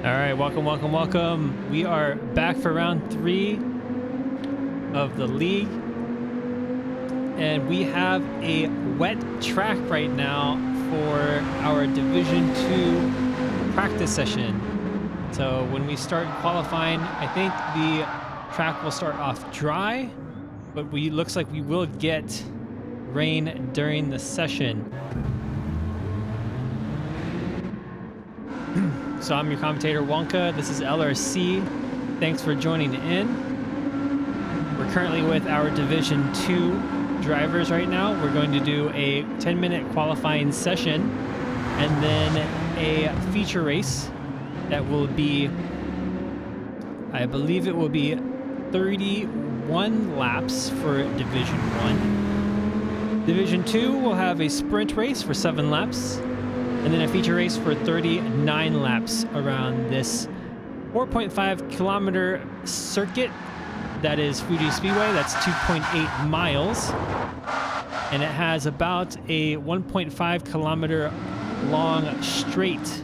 All right, welcome. We are back for round 3 of the league. And we have a wet track right now for our Division 2 practice session. So when we start qualifying, I think the track will start off dry, but looks like we will get rain during the session. So I'm your commentator, Wonka. This is LRC. Thanks for joining in. We're currently with our Division 2 drivers right now. We're going to do a 10-minute qualifying session and then a feature race that will be, I believe it will be 31 laps for Division 1. Division 2 will have a sprint race for 7 laps. And then a feature race for 39 laps around this 4.5 kilometer circuit that is Fuji Speedway. That's 2.8 miles. And it has about a 1.5 kilometer long straight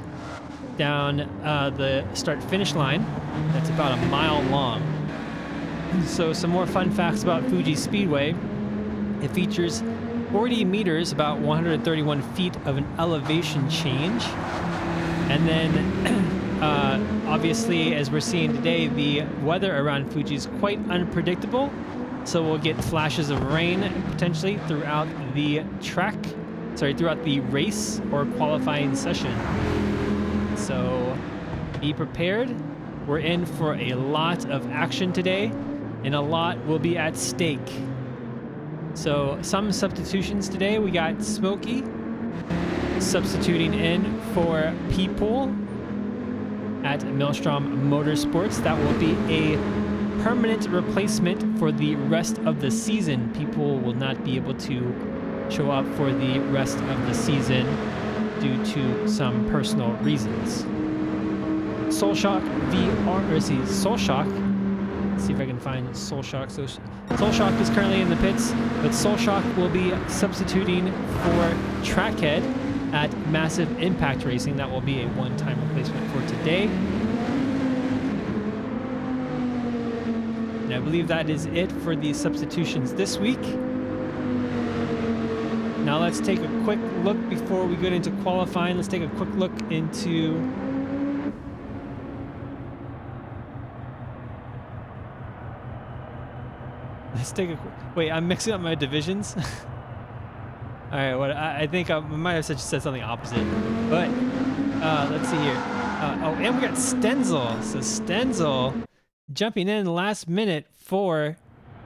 down the start-finish line. That's about a mile long. So some more fun facts about Fuji Speedway. It features 40 meters, about 131 feet of an elevation change. And then, obviously, as we're seeing today, the weather around Fuji is quite unpredictable. So we'll get flashes of rain potentially throughout the throughout the race or qualifying session. So be prepared. We're in for a lot of action today, and a lot will be at stake. So some substitutions today. We got Smokey substituting in for People at Maelstrom Motorsports. That will be a permanent replacement for the rest of the season. People will not be able to show up for the rest of the season due to some personal reasons. Soulshock Soulshock. Let's see if I can find Soulshock. So Soulshock is currently in the pits, but Soulshock will be substituting for Trackhead at Massive Impact Racing. That will be a one-time replacement for today. And I believe that is it for the substitutions this week. Now let's take a quick look before we get into qualifying. Let's take a quick look into wait, I'm mixing up my divisions. All right, what I think I might have said something opposite, but let's see here. Oh, and we got Stenzel. So Stenzel jumping in last minute for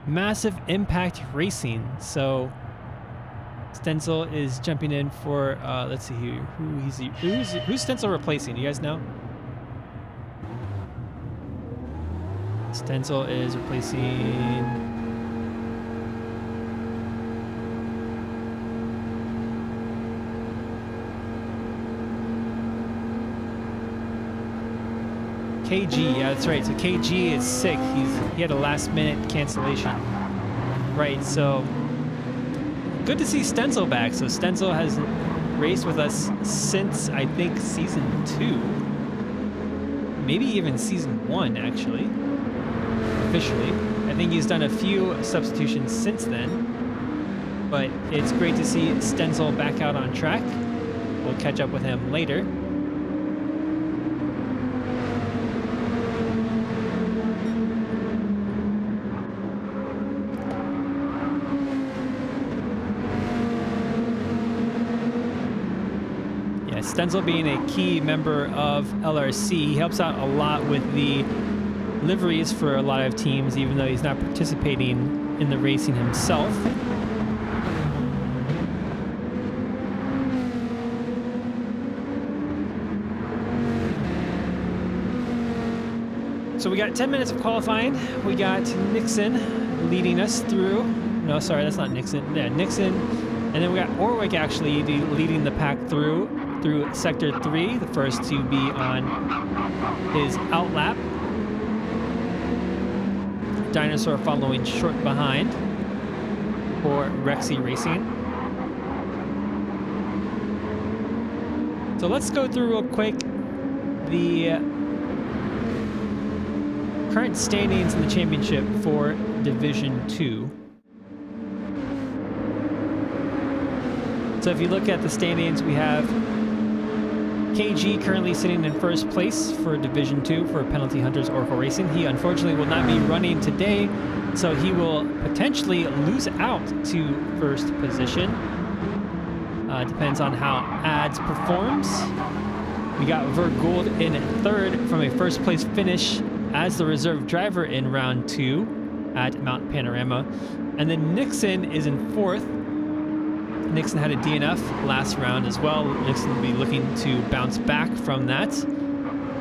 Massive Impact Racing. So Stenzel is jumping in for let's see here. Who's Stenzel replacing? Do you guys know? Stenzel is replacing KG. Yeah, that's right. So KG is sick. He had a last-minute cancellation. Right. So good to see Stenzel back. So Stenzel has raced with us since I think season 2, maybe even season 1 actually. Officially, I think he's done a few substitutions since then. But it's great to see Stenzel back out on track. We'll catch up with him later. Stenzel being a key member of LRC, he helps out a lot with the liveries for a lot of teams, even though he's not participating in the racing himself. So we got 10 minutes of qualifying. We got Nixon leading us through. No, sorry, that's not Nixon. Yeah, Nixon. And then we got Orwick actually leading the pack through Sector 3, the first to be on his outlap. Dinosaur following short behind for Rexy Racing. So let's go through real quick the current standings in the championship for Division 2. So if you look at the standings, we have KG currently sitting in first place for Division 2 for Penalty Hunters Oracle Racing. He unfortunately will not be running today, so he will potentially lose out to first position. Depends on how Ads performs. We got Vergold in third from a first place finish as the reserve driver in round 2 at Mount Panorama. And then Nixon is in fourth. Nixon had a DNF last round as well. Nixon will be looking to bounce back from that,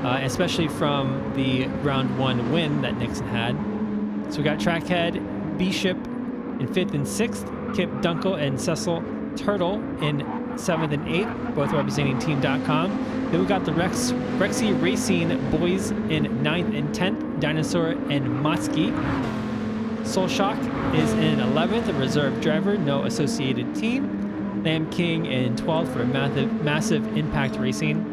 especially from the round 1 win that Nixon had. So we got Trackhead, Bishop in 5th and 6th, Kip Dunkel and Cecil Turtle in 7th and 8th, both representing Team.com. Then we got the Rexy Racing boys in 9th and 10th, Dinosaur and Motsky. Soul Shock is in 11th, a reserve driver, no associated team. Lamb King in 12th for massive Impact Racing.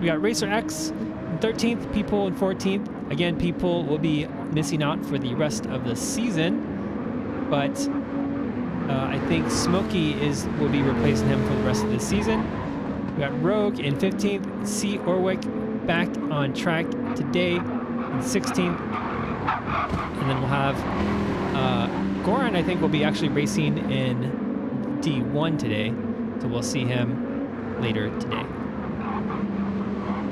We got Racer X in 13th, People in 14th. Again, People will be missing out for the rest of the season, but I think Smokey will be replacing him for the rest of the season. We got Rogue in 15th, C. Orwick back on track today in 16th. And then we'll have Goran, I think, will be actually racing in D1 today. So we'll see him later today.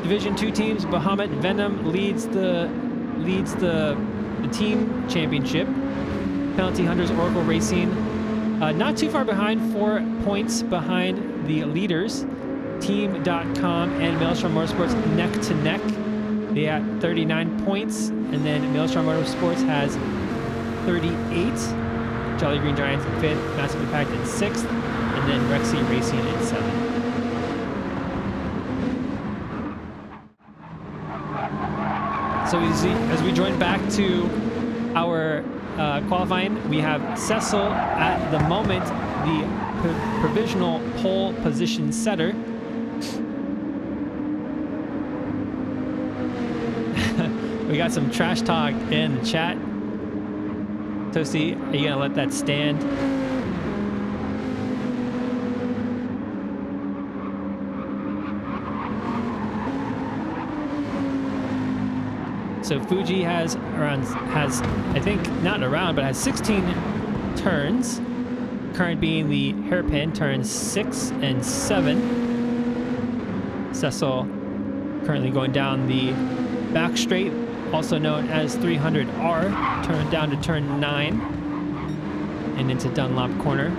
Division 2 teams, Bahamut Venom leads the team championship. Penalty Hunters Oracle Racing not too far behind, 4 points behind the leaders. Team.com and Maelstrom Motorsports neck to neck. They at 39 points, and then Maelstrom Motorsports has 38. Jolly Green Giants in 5th, Massive Impact in 6th, and then Rexy Racing in 7th. So as we join back to our qualifying, we have Cecil at the moment, the provisional pole position setter. We got some trash talk in the chat. Toasty, are you gonna let that stand? So Fuji has I think not around, but has 16 turns. Current being the hairpin, turns 6 and 7. Cecil currently going down the back straight, also known as 300R, turn down to turn 9 and into Dunlop corner.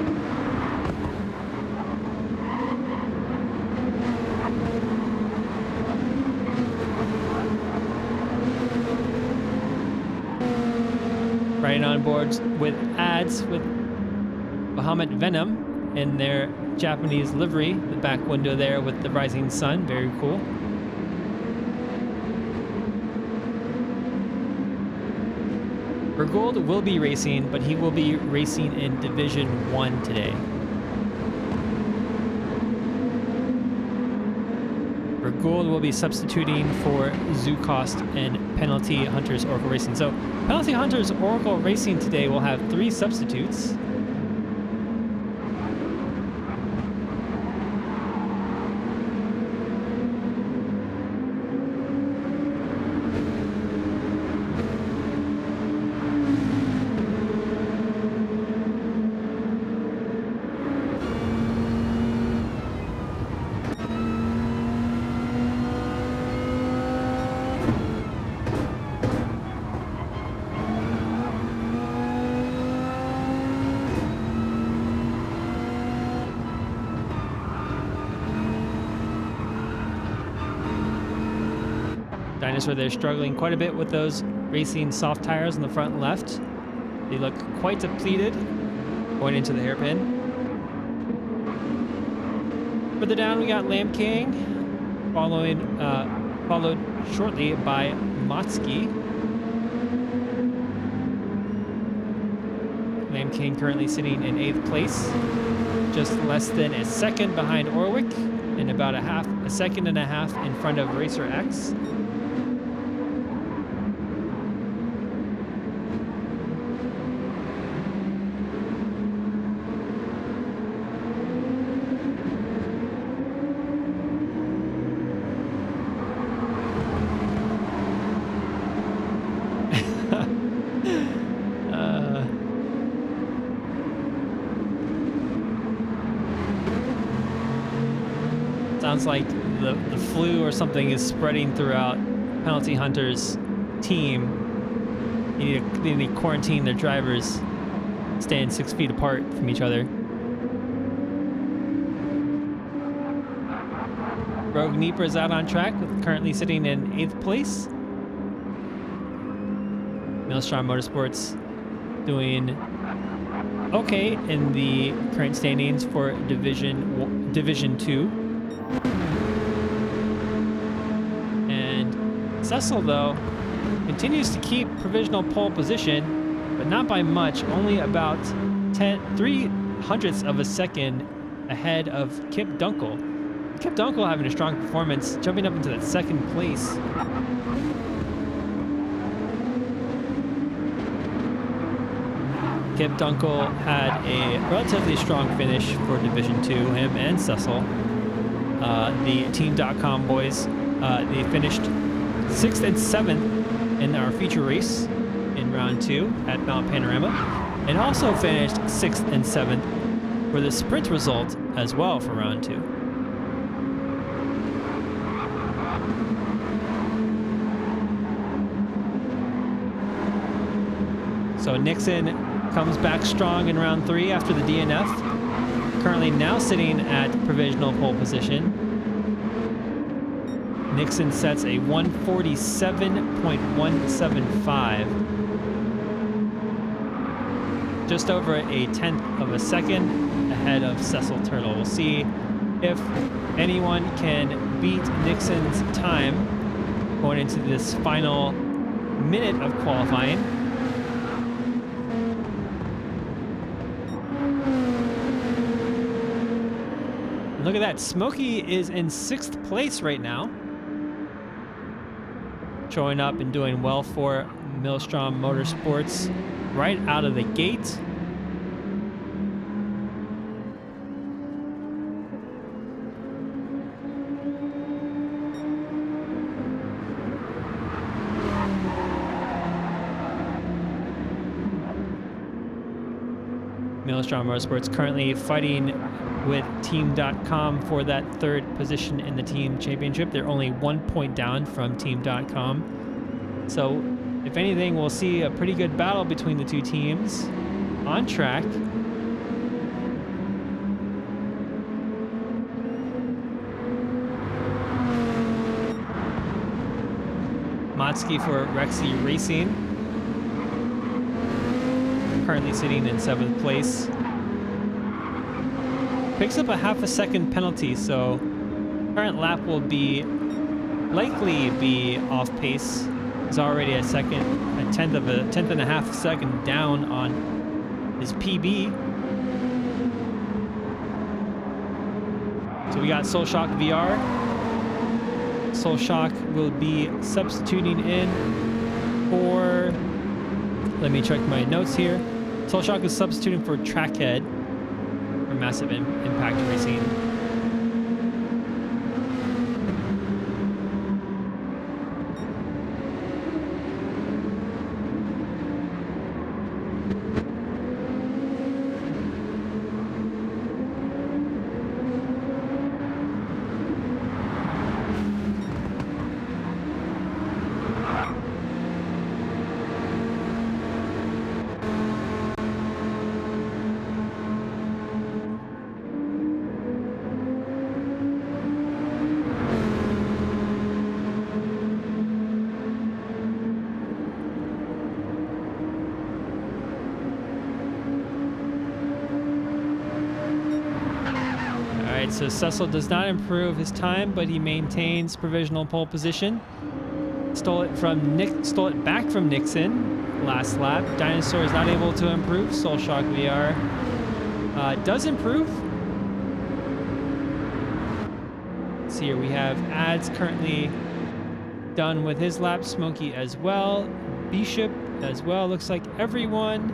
Riding on boards with Ads with Bahamut Venom in their Japanese livery, the back window there with the rising sun, very cool. Bergold will be racing, but he will be racing in Division 1 today. Bergold will be substituting for Zukost and Penalty Hunters Oracle Racing. So Penalty Hunters Oracle Racing today will have 3 substitutes. Dinosaur, they're struggling quite a bit with those racing soft tires on the front left. They look quite depleted going into the hairpin. Further down, we got Lamb King, followed shortly by Motsky. Lamb King currently sitting in 8th place, just less than a second behind Orwick, and about a second and a half in front of Racer X. sounds like the flu or something is spreading throughout Penalty Hunter's team. They need to quarantine their drivers, staying 6 feet apart from each other. Rogue Neeper is out on track, currently sitting in 8th place. Maelstrom Motorsports doing okay in the current standings for Division 2. And Cecil, though, continues to keep provisional pole position, but not by much, only about 0.03 of a second ahead of Kip Dunkel. Kip Dunkel having a strong performance, jumping up into that 2nd place. Kip Dunkel had a relatively strong finish for Division 2, him and Cecil. The Team.com boys, they finished 6th and 7th in our feature race in round 2 at Mount Panorama, and also finished 6th and 7th for the sprint result as well for round 2. So Nixon comes back strong in round 3 after the DNF. Currently now sitting at provisional pole position. Nixon sets a 147.175. Just over a 1/10 of a second ahead of Cecil Turtle. We'll see if anyone can beat Nixon's time going into this final minute of qualifying. Look at that, Smokey is in 6th place right now. Showing up and doing well for Maelstrom Motorsports right out of the gate. Maelstrom Motorsports currently fighting with Team.com for that 3rd position in the team championship. They're only 1 point down from Team.com. So, if anything, we'll see a pretty good battle between the two teams on track. Motsky for Rexy Racing, currently sitting in 7th place. Picks up a 1/2 second penalty, so current lap will likely be off pace. He's already a 10th and a half second down on his PB. So we got Soul Shock VR. Soul Shock will be substituting in for, let me check my notes here. Soul Shock is substituting for Trackhead for Massive Impact Racing. So Cecil does not improve his time, but he maintains provisional pole position. Stole it back from Nixon last lap. Dinosaur is not able to improve. Soul Shock VR does improve. Let's see here, we have Ads currently done with his lap. Smokey as well. Bishop as well. Looks like everyone,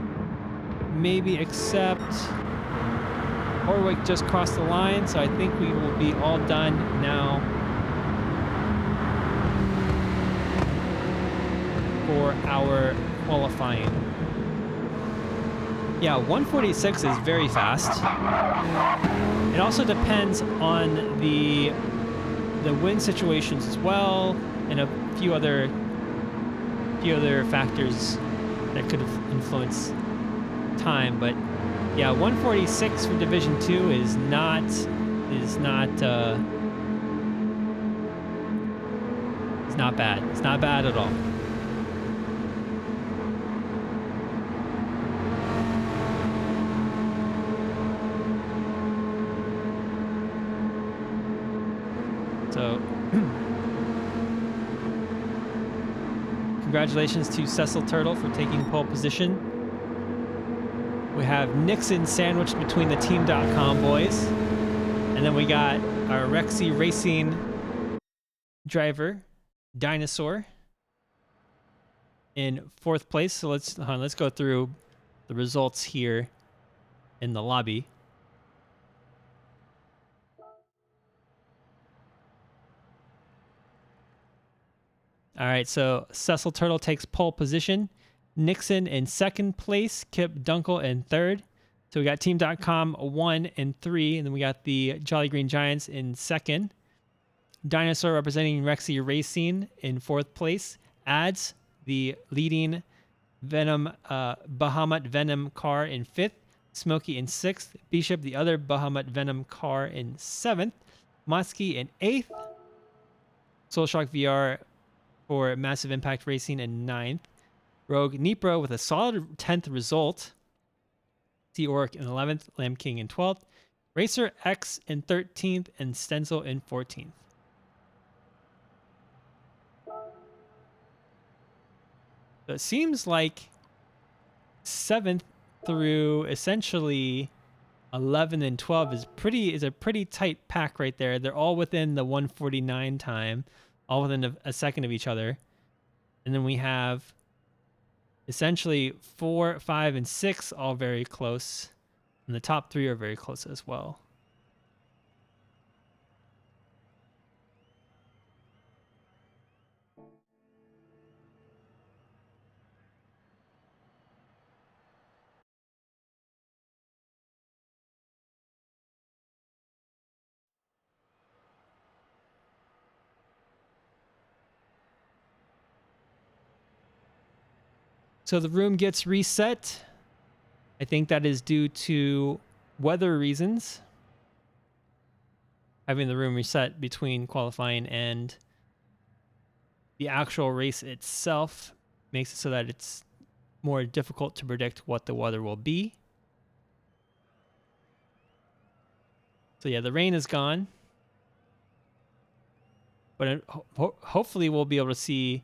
maybe except Orwick just crossed the line, so I think we will be all done now for our qualifying. Yeah, 146 is very fast. It also depends on the the wind situations as well, and a few other factors that could have influenced time. But yeah, 146 for Division 2 is not bad. It's not bad at all. So congratulations to Cecil Turtle for taking pole position. We have Nixon sandwiched between the Team.com boys. And then we got our Rexy Racing driver, Dinosaur, in 4th place. So let's go through the results here in the lobby. All right, so Cecil Turtle takes pole position. Nixon in 2nd place. Kip Dunkel in 3rd. So we got Team.com 1 and 3, and then we got the Jolly Green Giants in 2nd. Dinosaur representing Rexy Racing in 4th place. Ads, the leading Bahamut Venom car in 5th. Smokey in 6th. Bishop, the other Bahamut Venom car in 7th. Motsky in 8th. Soulshock VR for Massive Impact Racing in 9th. Rogue Nipro with a solid 10th result. T-Orc in 11th. Lamb King in 12th. Racer X in 13th. And Stencil in 14th. So it seems like 7th through essentially 11 and 12 is a pretty tight pack right there. They're all within the 149 time, all within a second of each other. And then we have essentially 4, 5, and 6 all very close. And the top 3 are very close as well. So the room gets reset. I think that is due to weather reasons. Having the room reset between qualifying and the actual race itself makes it so that it's more difficult to predict what the weather will be. So yeah, the rain is gone. But hopefully we'll be able to see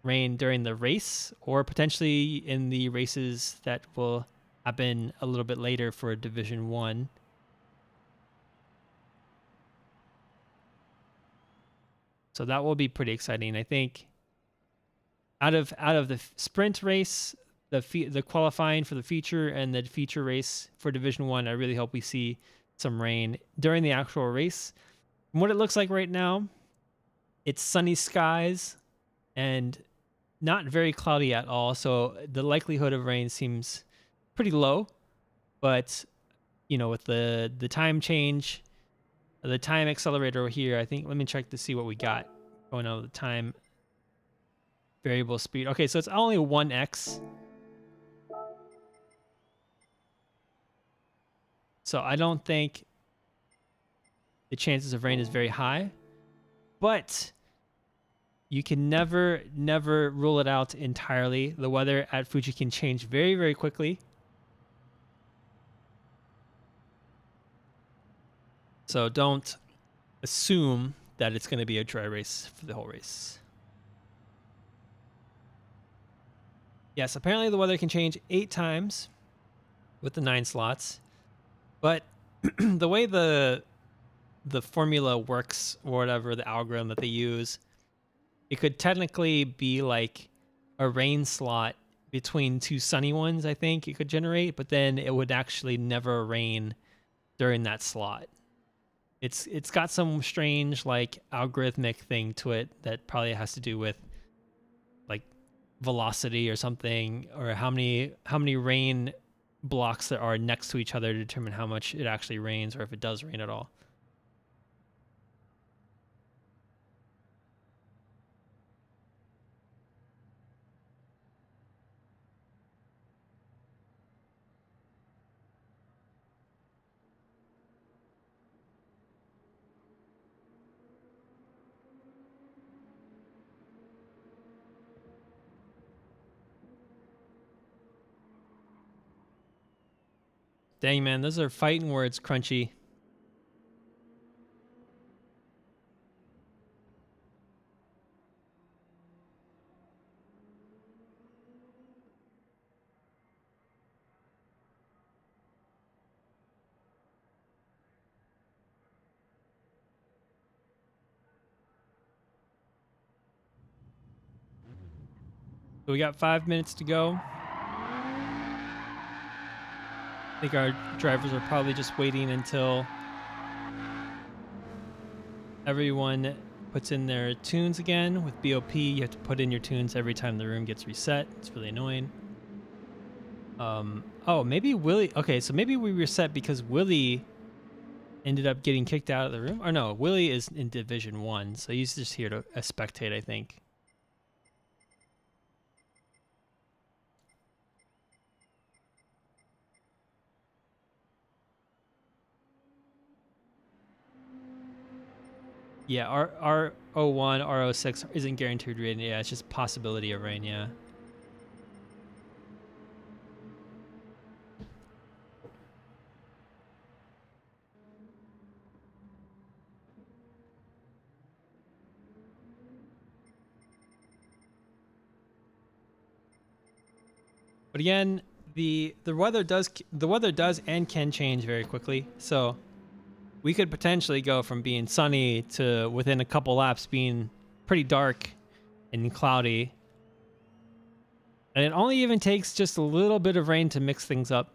rain during the race, or potentially in the races that will happen a little bit later for Division 1. So that will be pretty exciting. I think out of the sprint race, the qualifying for the feature, and the feature race for Division 1, I really hope we see some rain during the actual race. From what it looks like right now, it's sunny skies and not very cloudy at all, so the likelihood of rain seems pretty low. But you know, with the time change, the time accelerator here, I think, let me check to see what we got going on with the time variable speed. Okay, so it's only 1x. So I don't think the chances of rain is very high, but you can never rule it out entirely. The weather at Fuji can change very, very quickly. So don't assume that it's going to be a dry race for the whole race. Yes, apparently the weather can change 8 times with the 9 slots. But the way the formula works, or whatever, the algorithm that they use, it could technically be like a rain slot between 2 sunny ones, I think it could generate, but then it would actually never rain during that slot. It's got some strange like algorithmic thing to it that probably has to do with like velocity or something, or how many rain blocks there are next to each other to determine how much it actually rains, or if it does rain at all. Dang, man, those are fighting words, Crunchy. So we got 5 minutes to go. I think our drivers are probably just waiting until everyone puts in their tunes again. With BOP, you have to put in your tunes every time the room gets reset. It's really annoying. Oh, maybe Willie. Okay, so maybe we reset because Willie ended up getting kicked out of the room. Or no, Willie is in Division 1, so he's just here to spectate, I think. Yeah, R01, R06 isn't guaranteed rain. Yeah, it's just possibility of rain, yeah. But again, the weather does and can change very quickly. So we could potentially go from being sunny to within a couple laps being pretty dark and cloudy. And it only even takes just a little bit of rain to mix things up.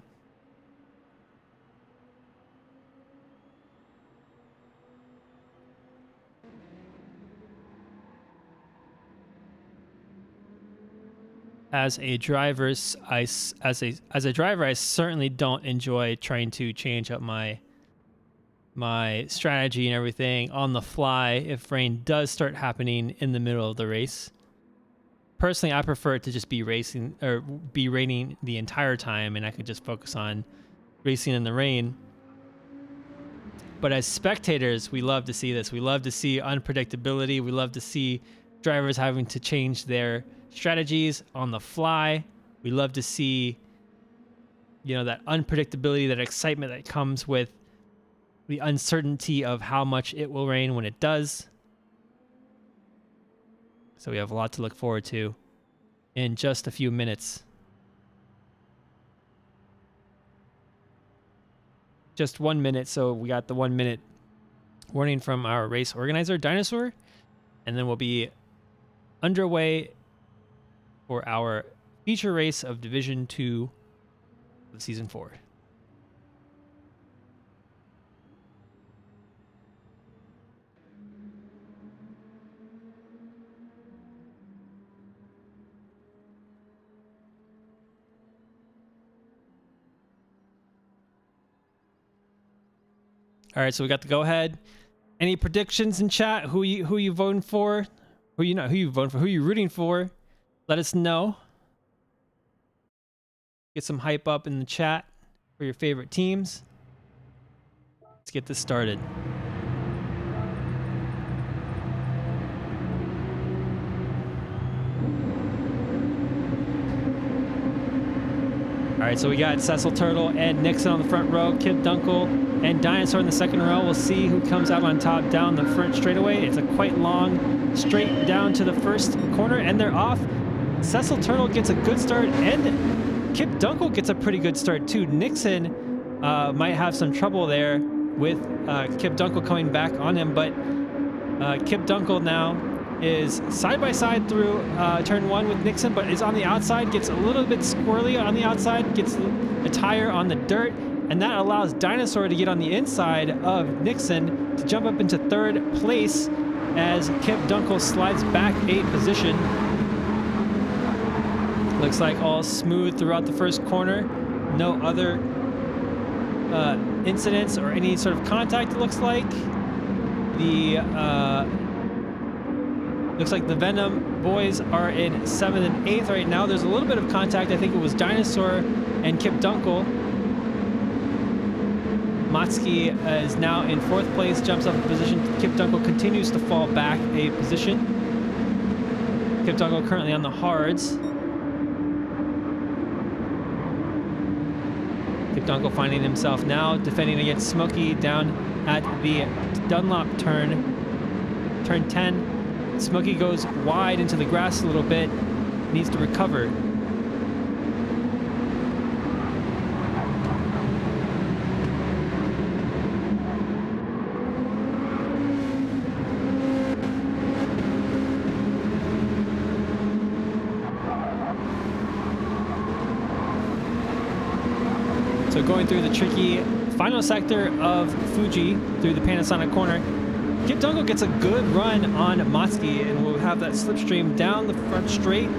As a driver, I certainly don't enjoy trying to change up my strategy and everything on the fly if rain does start happening in the middle of the race. Personally, I prefer it to just be racing or be raining the entire time, and I could just focus on racing in the rain. But as spectators, we love to see this. We love to see unpredictability. We love to see drivers having to change their strategies on the fly. We love to see, that unpredictability, that excitement that comes with the uncertainty of how much it will rain when it does. So we have a lot to look forward to in just a few minutes. Just 1 minute, so we got the 1 minute warning from our race organizer, Dinosaur, and then we'll be underway for our feature race of Division 2 of Season 4. All right, so we got the go ahead. Any predictions in chat? Who you voting for? Who you voting for? Who you rooting for? Let us know. Get some hype up in the chat for your favorite teams. Let's get this started. All right, so we got Cecil Turtle and Nixon on the front row, Kip Dunkel and Dinosaur in the second row. We'll see who comes out on top down the front straightaway. It's a quite long straight down to the first corner, and they're off. Cecil Turtle gets a good start, and Kip Dunkel gets a pretty good start too. Nixon might have some trouble there with Kip Dunkel coming back on him, but Kip Dunkel now is side by side through turn 1 with Nixon, but is on the outside, gets a little bit squirrely on the outside, gets a tire on the dirt, and that allows Dinosaur to get on the inside of Nixon to jump up into third place as Kip Dunkel slides back a position. Looks like all smooth throughout the first corner. No other incidents or any sort of contact, it looks like. Looks like the Venom boys are in 7th and 8th right now. There's a little bit of contact. I think it was Dinosaur and Kip Dunkel. Motsky is now in 4th place, jumps up a position. Kip Dunkel continues to fall back a position. Kip Dunkel currently on the hards. Kip Dunkel finding himself now defending against Smokey down at the Dunlop turn 10. Smokey goes wide into the grass a little bit, needs to recover. So going through the tricky final sector of Fuji through the Panasonic corner, Kip Dunkel gets a good run on Motski and will have that slipstream down the front straight.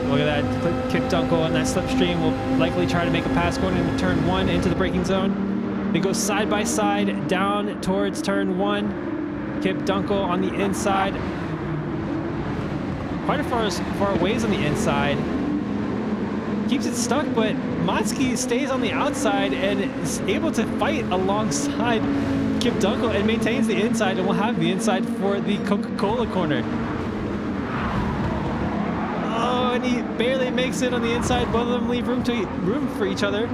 Look at that, Kip Dunkel and that slipstream will likely try to make a pass going into turn 1 into the braking zone. They go side by side down towards turn 1. Kip Dunkel on the inside. Quite a far ways on the inside. Keeps it stuck, but Motski stays on the outside and is able to fight alongside Kip Dunkel and maintains the inside, and will have the inside for the Coca-Cola corner. Oh, and he barely makes it on the inside. Both of them leave room for each other,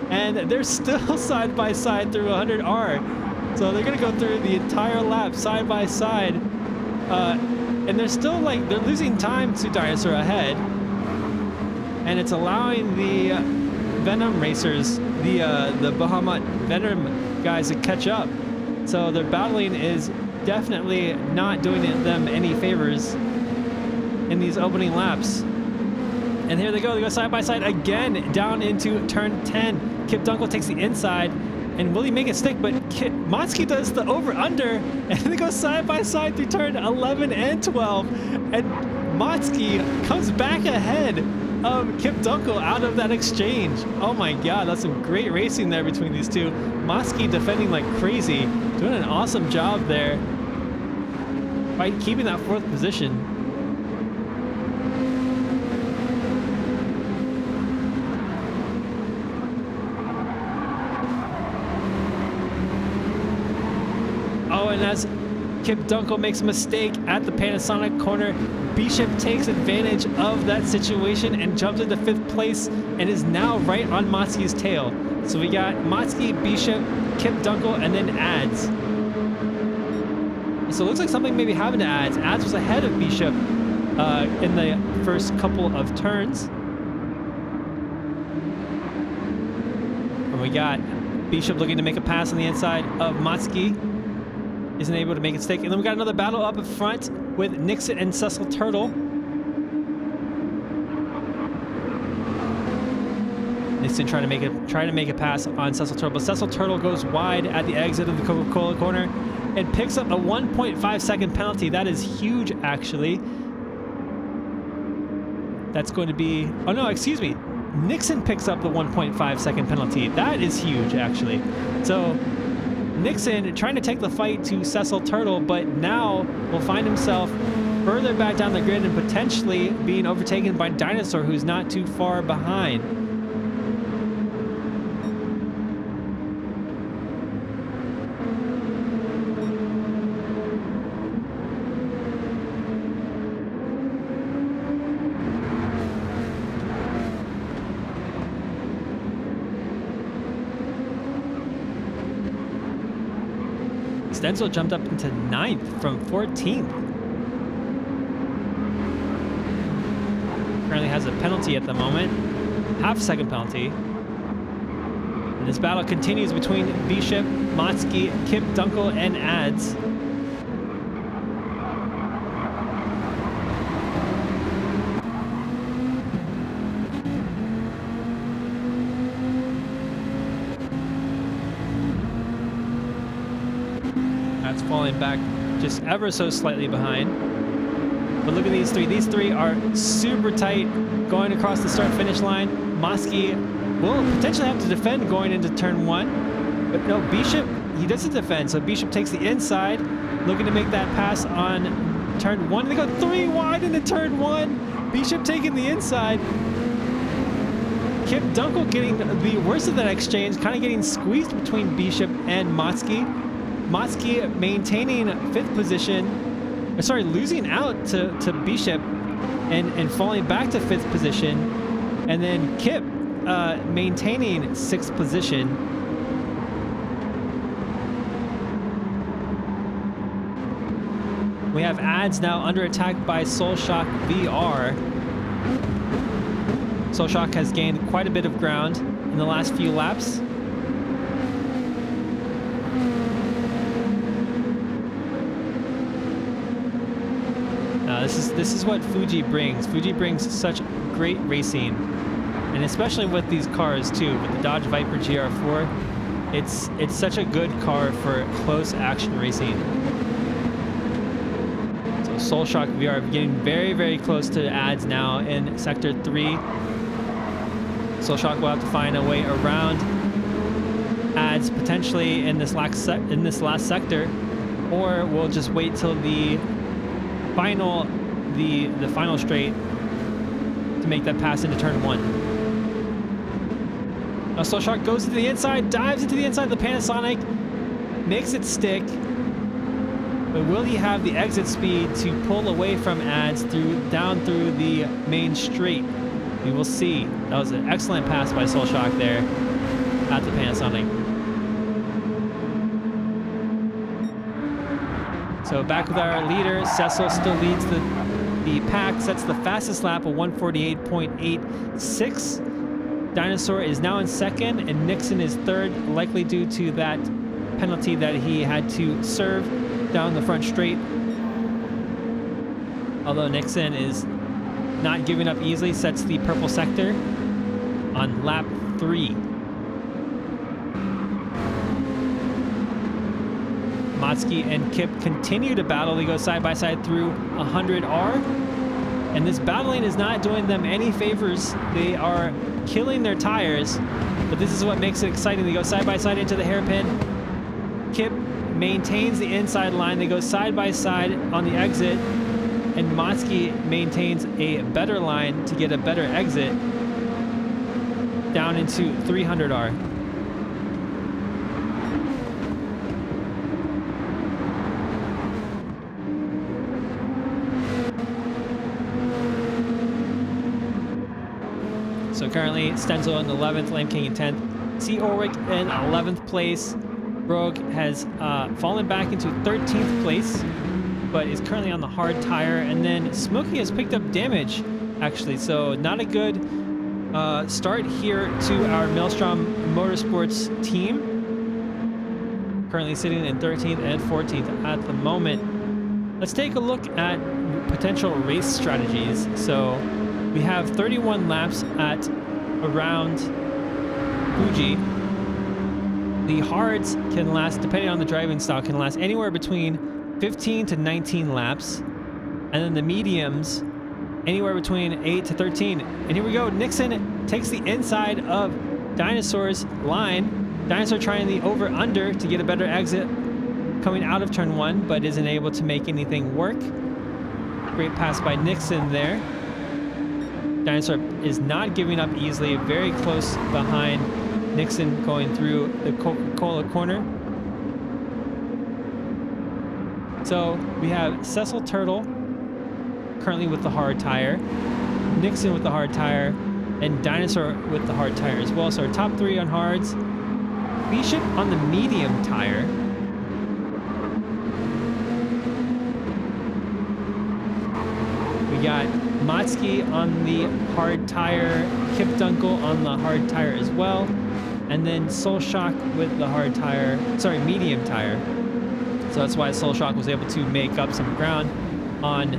and they're still side by side through 100R. So they're gonna go through the entire lap side by side. And they're still they're losing time to Dinosaur ahead, and it's allowing the Venom racers, the Bahamut Venom guys, to catch up. So their battling is definitely not doing them any favors in these opening laps. And here they go side by side again down into turn 10. Kip Dunkel takes the inside. And will he make it stick? But Motski does the over-under, and they go side by side through turn 11 and 12. And Motski comes back ahead of Kip Dunkel out of that exchange. Oh my God, that's some great racing there between these two. Motski defending like crazy, doing an awesome job there by keeping that 4th position. Oh, and as Kip Dunkel makes a mistake at the Panasonic corner, Bishop takes advantage of that situation and jumps into 5th place and is now right on Motski's tail. So we got Motski, Bishop, Kip Dunkel, and then Ads. So it looks like something maybe happened to Ads. Ads was ahead of Bishop in the first couple of turns. And we got Bishop looking to make a pass on the inside of Motski. Isn't able to make it stick. And then we got another battle up in front with Nixon and Cecil Turtle. Nixon trying to make a pass on Cecil Turtle, but Cecil Turtle goes wide at the exit of the Coca-Cola corner and picks up a 1.5 second penalty. That is huge, actually. That's going to be, oh no, excuse me. Nixon picks up the 1.5 second penalty. That is huge, actually. So Nixon trying to take the fight to Cecil Turtle, but now will find himself further back down the grid and potentially being overtaken by Dinosaur, who's not too far behind. Stenzel jumped up into 9th from 14th. Currently has a penalty at the moment, half-second penalty. And this battle continues between Bishop, Motski, Kip Dunkel, and Ads. That's falling back just ever so slightly behind. But look at these three. These three are super tight going across the start-finish line. Motski will potentially have to defend going into turn 1. But no, Bishop, he doesn't defend. So Bishop takes the inside, looking to make that pass on turn 1. They go 3 wide into turn 1. Bishop taking the inside. Kip Dunkel getting the worst of that exchange, kind of getting squeezed between Bishop and Motski. Motski maintaining 5th position, sorry, losing out to Bishop and falling back to 5th position, and then Kip maintaining 6th position. We have Ads now under attack by Soulshock VR. Soulshock has gained quite a bit of ground in the last few laps. This is what Fuji brings. Fuji brings such great racing, and especially with these cars too. With the Dodge Viper GR4, it's such a good car for close action racing. So Soulshock VR getting very, very close to Ads now in Sector 3. Soulshock will have to find a way around Ads potentially in this last sector, or we'll just wait till the final straight to make that pass into turn 1. Now Soulshock goes to the inside, dives into the inside of the Panasonic, makes it stick, but will he have the exit speed to pull away from Ads down through the main straight? We will see. That was an excellent pass by Soulshock there at the Panasonic. So back with our leader, Cecil still leads the pack, sets the fastest lap of 148.86. Dinosaur is now in 2nd, and Nixon is 3rd, likely due to that penalty that he had to serve down the front straight. Although Nixon is not giving up easily, sets the purple sector on lap 3. Motsky and Kip continue to battle. They go side by side through 100R. And this battling is not doing them any favors. They are killing their tires, but this is what makes it exciting. They go side by side into the hairpin. Kip maintains the inside line. They go side by side on the exit, and Motsky maintains a better line to get a better exit down into 300R. So currently, Stenzel in 11th, Lame King in 10th, C. Orwick in 11th place. Rogue has fallen back into 13th place, but is currently on the hard tire. And then Smokey has picked up damage, actually. So not a good start here to our Maelstrom Motorsports team. Currently sitting in 13th and 14th at the moment. Let's take a look at potential race strategies. So we have 31 laps at around Fuji. The hards can last, depending on the driving style, can last anywhere between 15 to 19 laps. And then the mediums, anywhere between 8 to 13. And here we go. Nixon takes the inside of Dinosaur's line. Dinosaur trying the over-under to get a better exit coming out of turn 1, but isn't able to make anything work. Great pass by Nixon there. Dinosaur is not giving up easily, very close behind Nixon going through the Coca-Cola corner. So we have Cecil Turtle currently with the hard tire, Nixon with the hard tire, and Dinosaur with the hard tire as well. So our top 3 on hards. Bishop on the medium tire. We got Motsky on the hard tire, Kip Dunkel on the hard tire as well, and then Soulshock with the hard tire, sorry, medium tire. So that's why Soulshock was able to make up some ground on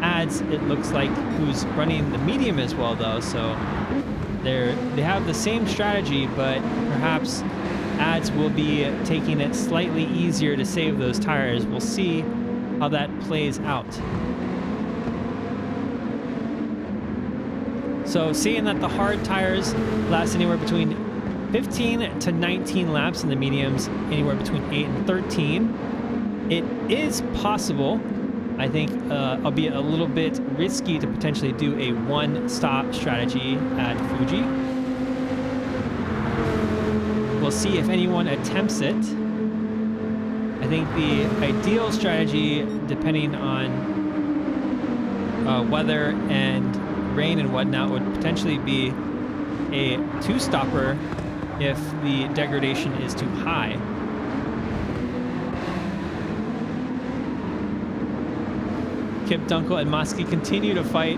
Ads, it looks like, who's running the medium as well though. So they have the same strategy, but perhaps Ads will be taking it slightly easier to save those tires. We'll see how that plays out. So seeing that the hard tires last anywhere between 15 to 19 laps and the mediums anywhere between 8 and 13, it is possible, I think, albeit a little bit risky, to potentially do a one-stop strategy at Fuji. We'll see if anyone attempts it. I think the ideal strategy, depending on weather and rain and whatnot, would potentially be a two-stopper if the degradation is too high. Kip Dunkel and Motzky continue to fight.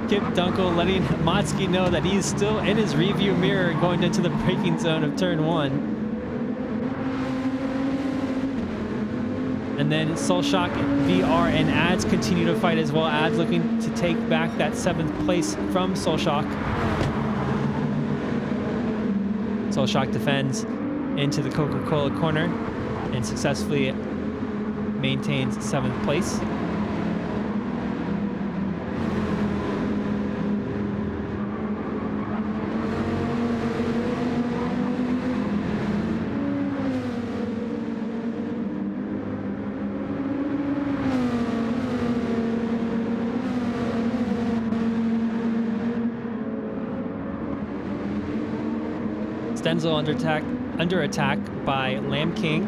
Kip Dunkel letting Motzky know that he's still in his review mirror going into the braking zone of turn 1. And then Solshock, VR, and Ads continue to fight as well. Ads looking to take back that 7th place from Solshock. Solshock defends into the Coca-Cola corner and successfully maintains 7th place. Stenzel under attack by Lamb King.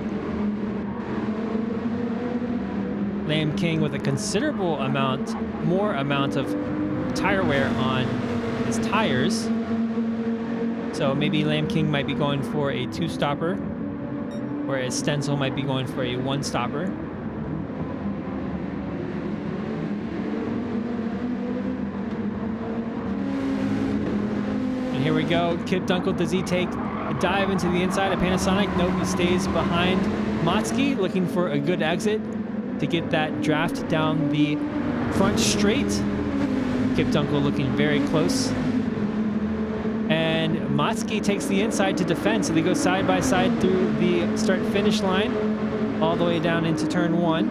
Lamb King with a considerable more amount of tire wear on his tires. So maybe Lamb King might be going for a 2-stopper, whereas Stenzel might be going for a 1-stopper. And here we go. Kip Dunkel, does he take a dive into the inside of Panasonic? Nope, he stays behind Motzky, looking for a good exit to get that draft down the front straight. Kip Dunkel looking very close. And Motzky takes the inside to defend, so they go side by side through the start-finish line, all the way down into turn 1.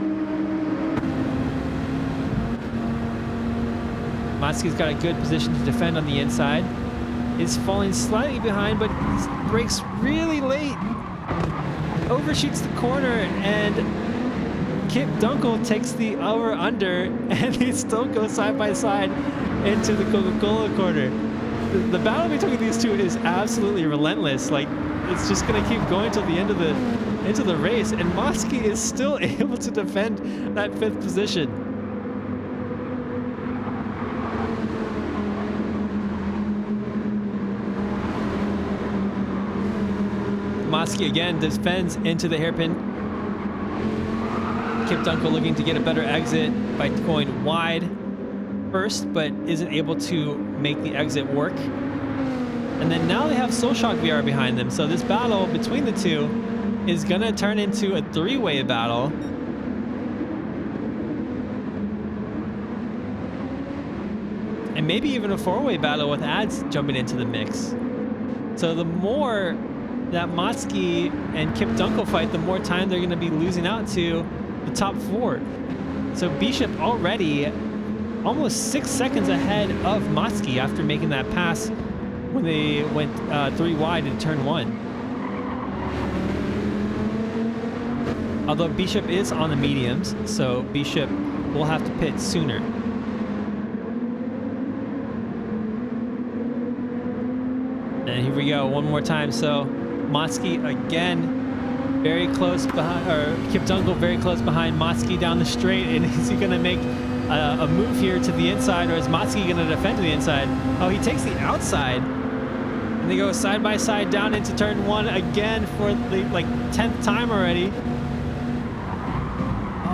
Motzky's got a good position to defend on the inside. Is falling slightly behind, but brakes really late. Overshoots the corner, and Kip Dunkel takes the over-under, and they still go side by side into the Coca-Cola corner. The battle between these two is absolutely relentless. Like, it's just gonna keep going till the end of the race, and Motzky is still able to defend that 5th position. Motzky again defends into the hairpin. Kip Dunkel looking to get a better exit by going wide first, but isn't able to make the exit work. And then now they have Solshock VR behind them, so this battle between the two is gonna turn into a 3-way battle. And maybe even a 4-way battle with Ads jumping into the mix. So the more that Motzky and Kip Dunkel fight, the more time they're going to be losing out to the top 4. So Bishop already almost 6 seconds ahead of Motzky after making that pass when they went 3 wide in turn 1. Although Bishop is on the mediums, so Bishop will have to pit sooner. And here we go, one more time. So Motzky again very close behind, or Kip Dunkel very close behind Motzky down the straight. And is he going to make a move here to the inside, or is Motzky going to defend to the inside? Oh, he takes the outside. And they go side by side down into turn 1 again for the 10th time already.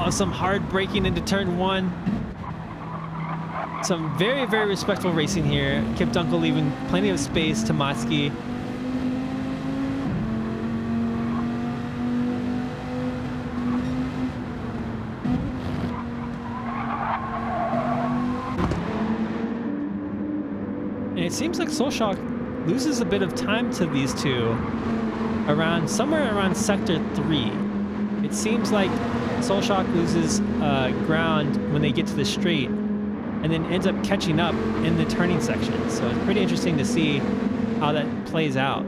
Oh, some hard braking into turn 1. Some very, very respectful racing here. Kip Dunkel leaving plenty of space to Motzky. And it seems like Solshock loses a bit of time to these two somewhere around sector 3. It seems like Solshock loses ground when they get to the straight and then ends up catching up in the turning section. So it's pretty interesting to see how that plays out.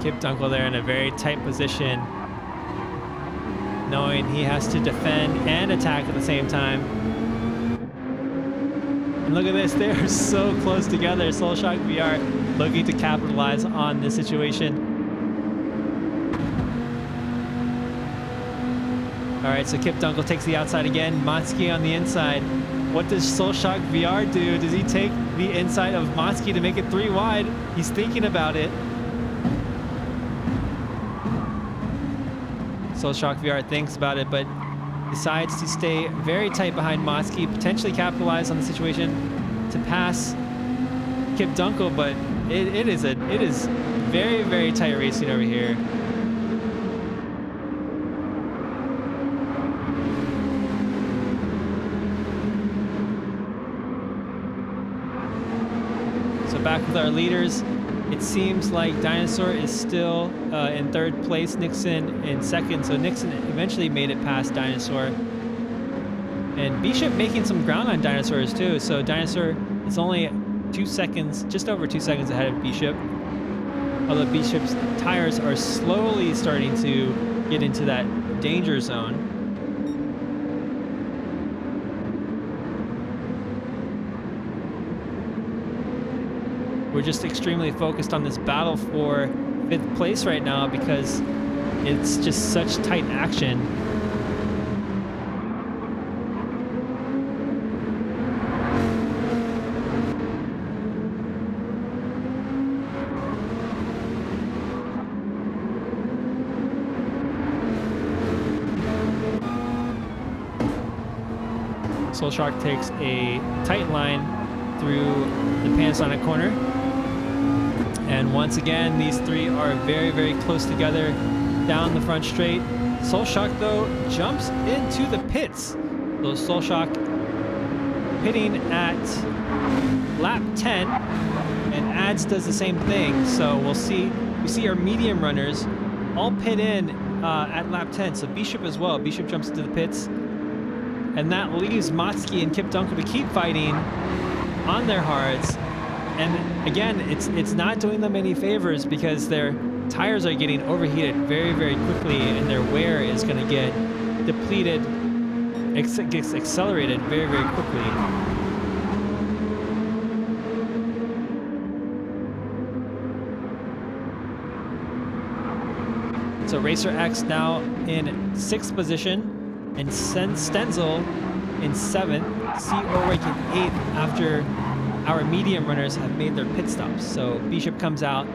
Kip Dunkel there in a very tight position, knowing he has to defend and attack at the same time. And look at this, they're so close together. Soulshock VR looking to capitalize on this situation. All right, so Kip Dunkel takes the outside again. Motsky on the inside. What does Soulshock VR do? Does he take the inside of Motsky to make it 3 wide? He's thinking about it. Soulshock VR thinks about it, but decides to stay very tight behind Motsky, potentially capitalize on the situation to pass Kip Dunkel, but it is very, very tight racing over here. So back with our leaders, it seems like Dinosaur is still in 3rd place, Nixon in 2nd. So Nixon eventually made it past Dinosaur. And Bishop making some ground on Dinosaurs too. So Dinosaur is only 2 seconds, just over 2 seconds ahead of Bishop. Although Bishop's tires are slowly starting to get into that danger zone. We're just extremely focused on this battle for 5th place right now because it's just such tight action. Soulshock takes a tight line through the Panasonic corner. And once again, these 3 are very, very close together down the front straight. Soulshock, though, jumps into the pits. So Soulshock pitting at lap 10, and Ads does the same thing. So we see our medium runners all pit in at lap 10. So Bishop as well. Bishop jumps into the pits. And that leaves Motsky and Kip Dunkel to keep fighting on their hards. And again, it's not doing them any favors because their tires are getting overheated very, very quickly, and their wear is going to get depleted, gets accelerated very, very quickly. So Racer X now in 6th position, and Stenzel in 7th, C. Ulrich in 8th after our medium runners have made their pit stops. So Bishop comes out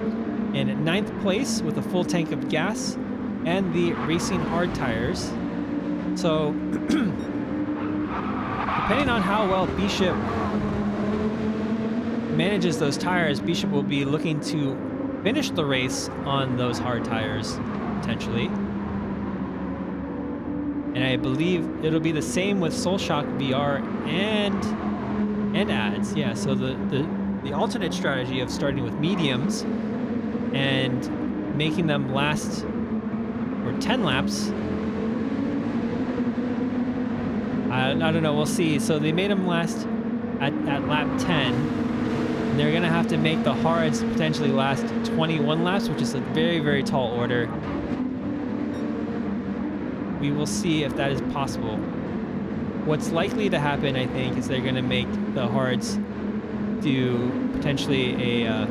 in 9th place with a full tank of gas and the racing hard tires. So depending on how well Bishop manages those tires, Bishop will be looking to finish the race on those hard tires, potentially. And I believe it'll be the same with Soulshock VR and Ads. Yeah, so the alternate strategy of starting with mediums and making them last for 10 laps. I don't know, we'll see. So they made them last at lap 10. And they're gonna have to make the hards potentially last 21 laps, which is a very, very tall order. We will see if that is possible. What's likely to happen, I think, is they're going to make the hards do potentially a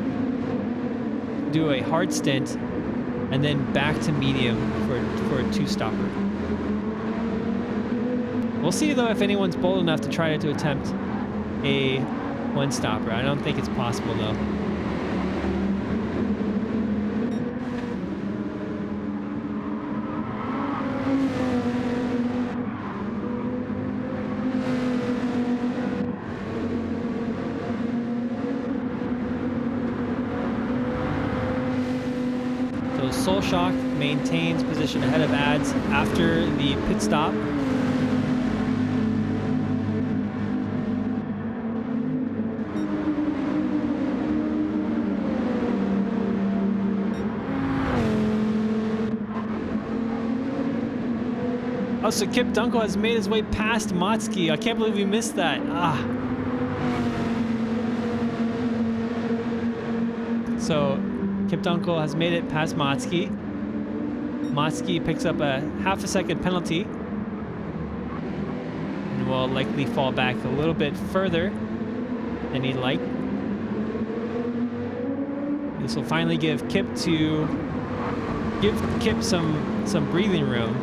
hard stint and then back to medium for a 2-stopper. We'll see, though, if anyone's bold enough to try to attempt a 1-stopper. I don't think it's possible, though. Soulshock maintains position ahead of Ads after the pit stop. Oh, so Kip Dunkel has made his way past Motsky. I can't believe we missed that. So Kip Dunkel has made it past Motzky. Motzky picks up a half a second penalty and will likely fall back a little bit further than he'd like. This will finally give Kip some breathing room.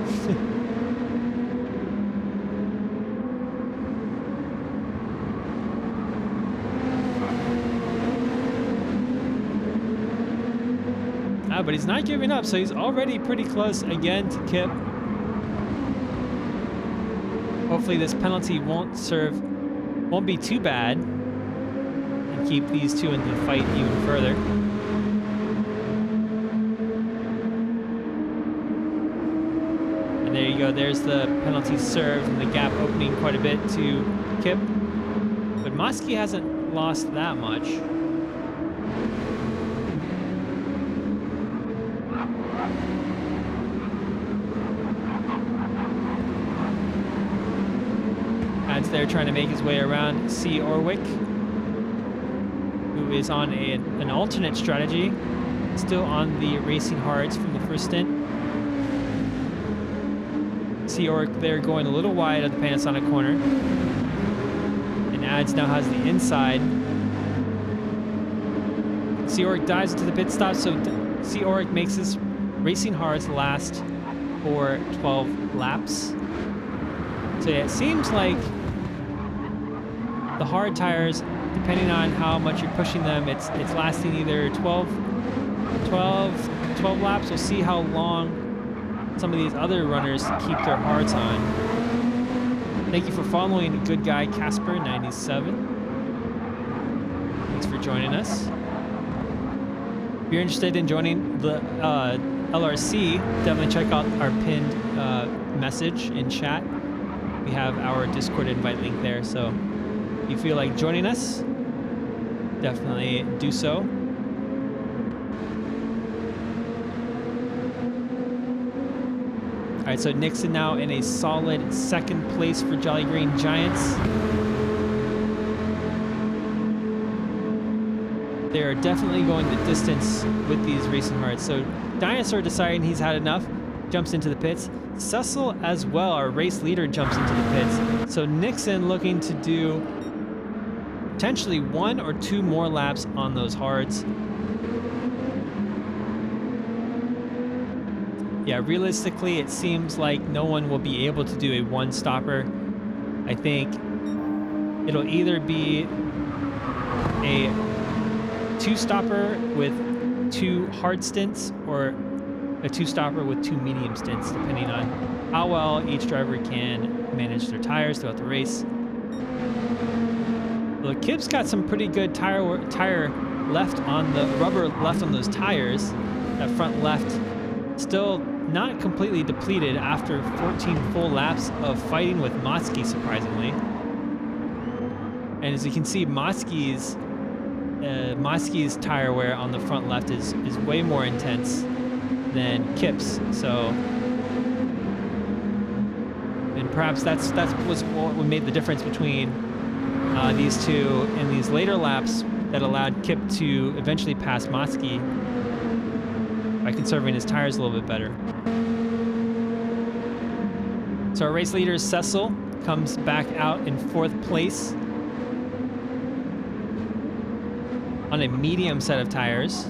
But he's not giving up, so he's already pretty close again to Kip. Hopefully this penalty won't be too bad and keep these two into the fight even further. And there you go, there's the penalty served and the gap opening quite a bit to Kip. But Motzky hasn't lost that much. There trying to make his way around C. Orwick, who is on an alternate strategy, still on the racing hards from the first stint. C. Orwick there going a little wide at the Panasonic corner, and Ads now has the inside. C. Orwick dives into the pit stop, so C. Orwick makes his racing hards last for 12 laps. So yeah, it seems like the hard tires, depending on how much you're pushing them, it's lasting either 12 laps. We'll see how long some of these other runners keep their hards on. Thank you for following Good Guy Casper 97. Thanks for joining us. If you're interested in joining the LRC, definitely check out our pinned message in chat. We have our Discord invite link there, so if you feel like joining us, definitely do so. All right, so Nixon now in a solid second place for Jolly Green Giants. They are definitely going the distance with these racing hards. So Dinosaur deciding he's had enough, jumps into the pits. Cecil as well, our race leader, jumps into the pits. So Nixon looking to do potentially 1 or 2 more laps on those hards. Yeah, realistically, it seems like no one will be able to do a one-stopper. I think it'll either be a 2-stopper with 2 hard stints or a 2-stopper with 2 medium stints, depending on how well each driver can manage their tires throughout the race. Well, Kip's got some pretty good tire left on the rubber left on those tires. That front left still not completely depleted after 14 full laps of fighting with Motzky, surprisingly. And as you can see, Motzky's tire wear on the front left is way more intense than Kip's. So, and perhaps that was what made the difference between these two in these later laps that allowed Kip to eventually pass Motzky by conserving his tires a little bit better. So our race leader, Cecil, comes back out in 4th place on a medium set of tires.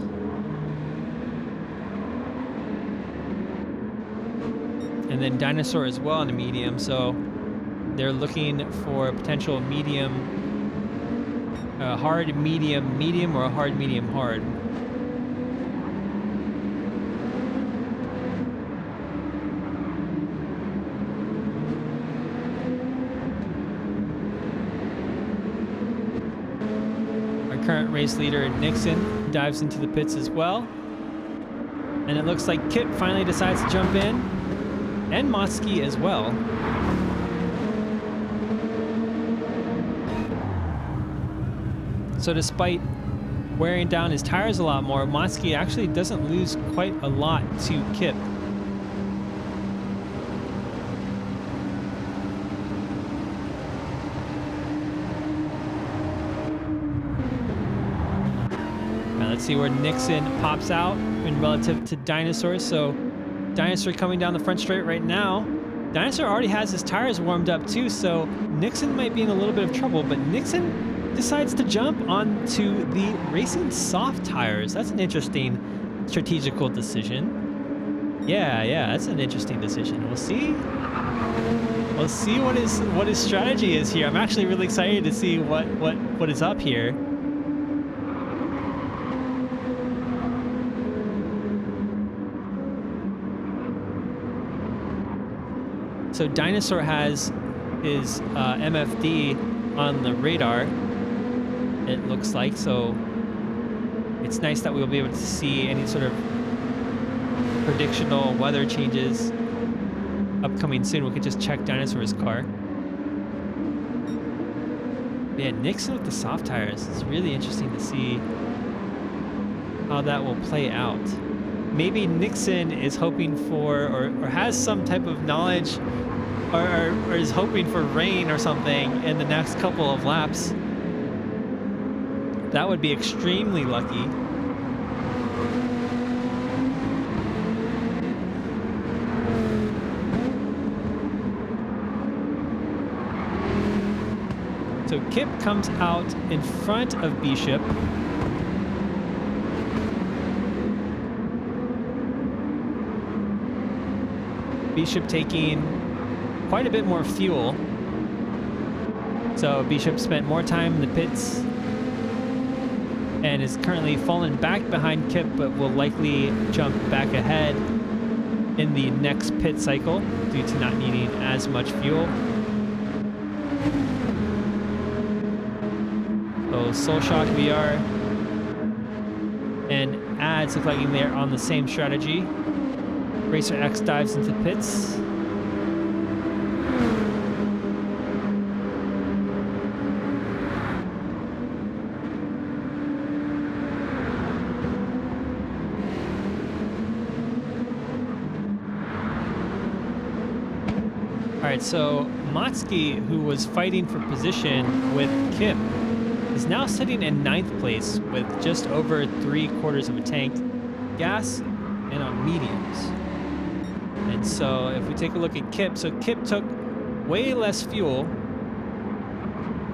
And then Dinosaur as well on a medium, so they're looking for a potential medium, hard, medium, medium, or a hard, medium, hard. Our current race leader, Nixon, dives into the pits as well. And it looks like Kip finally decides to jump in, and Motzky as well. So despite wearing down his tires a lot more, Motzky actually doesn't lose quite a lot to Kip. let's see where Nixon pops out in relative to Dinosaur. So Dinosaur coming down the front straight right now. Dinosaur already has his tires warmed up too, so Nixon might be in a little bit of trouble, but Nixon decides to jump onto the racing soft tires. That's an interesting strategical decision. Yeah, that's an interesting decision. We'll see. We'll see what his strategy is here. I'm actually really excited to see what is up here. So Dinosaur has his MFD on the radar, it looks like. So it's nice that we'll be able to see any sort of predictional weather changes upcoming soon. We could just check Dinosaur's car. Yeah, Nixon with the soft tires. It's really interesting to see how that will play out. Maybe Nixon is hoping for, or has some type of knowledge, or is hoping for rain or something in the next couple of laps. That would be extremely lucky. So Kip comes out in front of Bishop. Bishop taking quite a bit more fuel. So Bishop spent more time in the pits and is currently fallen back behind Kip, but will likely jump back ahead in the next pit cycle due to not needing as much fuel. So Soul Shock VR and Ads look like they're on the same strategy. Racer X dives into pits. All right, so Motsky, who was fighting for position with Kip, is now sitting in 9th place with just over 3/4 of a tank, gas, and on mediums. And so if we take a look at Kip, so Kip took way less fuel.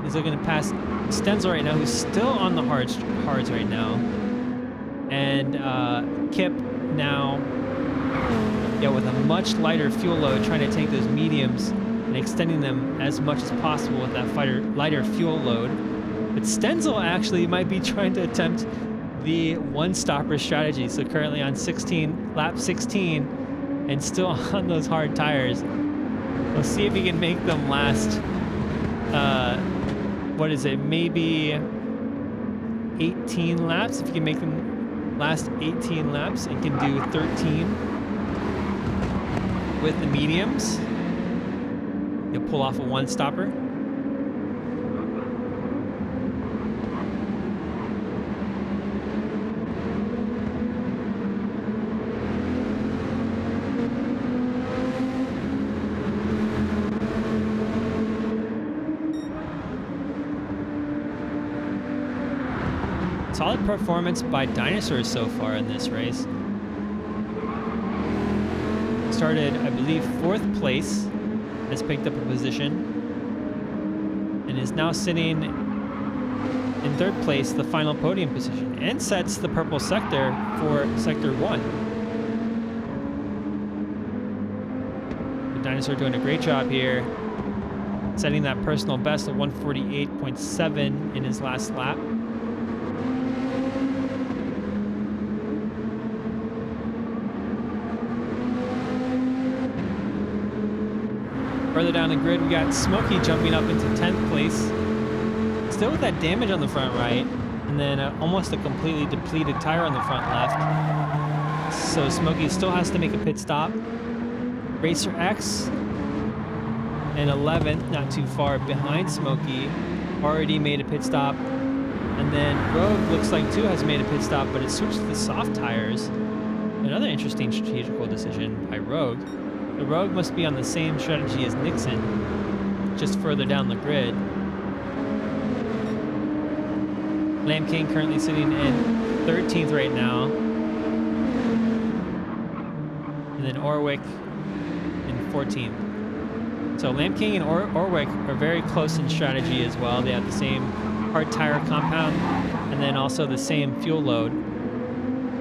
He's looking to pass Stenzel right now, who's still on the hards right now. And Kip now, with a much lighter fuel load, trying to take those mediums and extending them as much as possible with that lighter fuel load. But Stenzel actually might be trying to attempt the one-stopper strategy. So currently on lap 16, and still on those hard tires. We'll see if he can make them last, what is it, maybe 18 laps? If you can make them last 18 laps and can do 13 with the mediums, you'll pull off a one-stopper. Solid performance by Dinosaur so far in this race. Started, I believe, 4th place, has picked up a position, and is now sitting in 3rd place, the final podium position, and sets the purple sector for Sector 1. The Dinosaur doing a great job here, setting that personal best of 148.7 in his last lap. Further down the grid, we got Smokey jumping up into 10th place. Still with that damage on the front right, and then almost a completely depleted tire on the front left. So Smokey still has to make a pit stop. Racer X in 11th, not too far behind Smokey, already made a pit stop. And then Rogue looks like too has made a pit stop, but it switched to the soft tires. Another interesting strategical decision by Rogue. The Rogue must be on the same strategy as Nixon, just further down the grid. Lamb King currently sitting in 13th right now. And then Orwick in 14th. So Lamb King and Orwick are very close in strategy as well. They have the same hard tire compound and then also the same fuel load.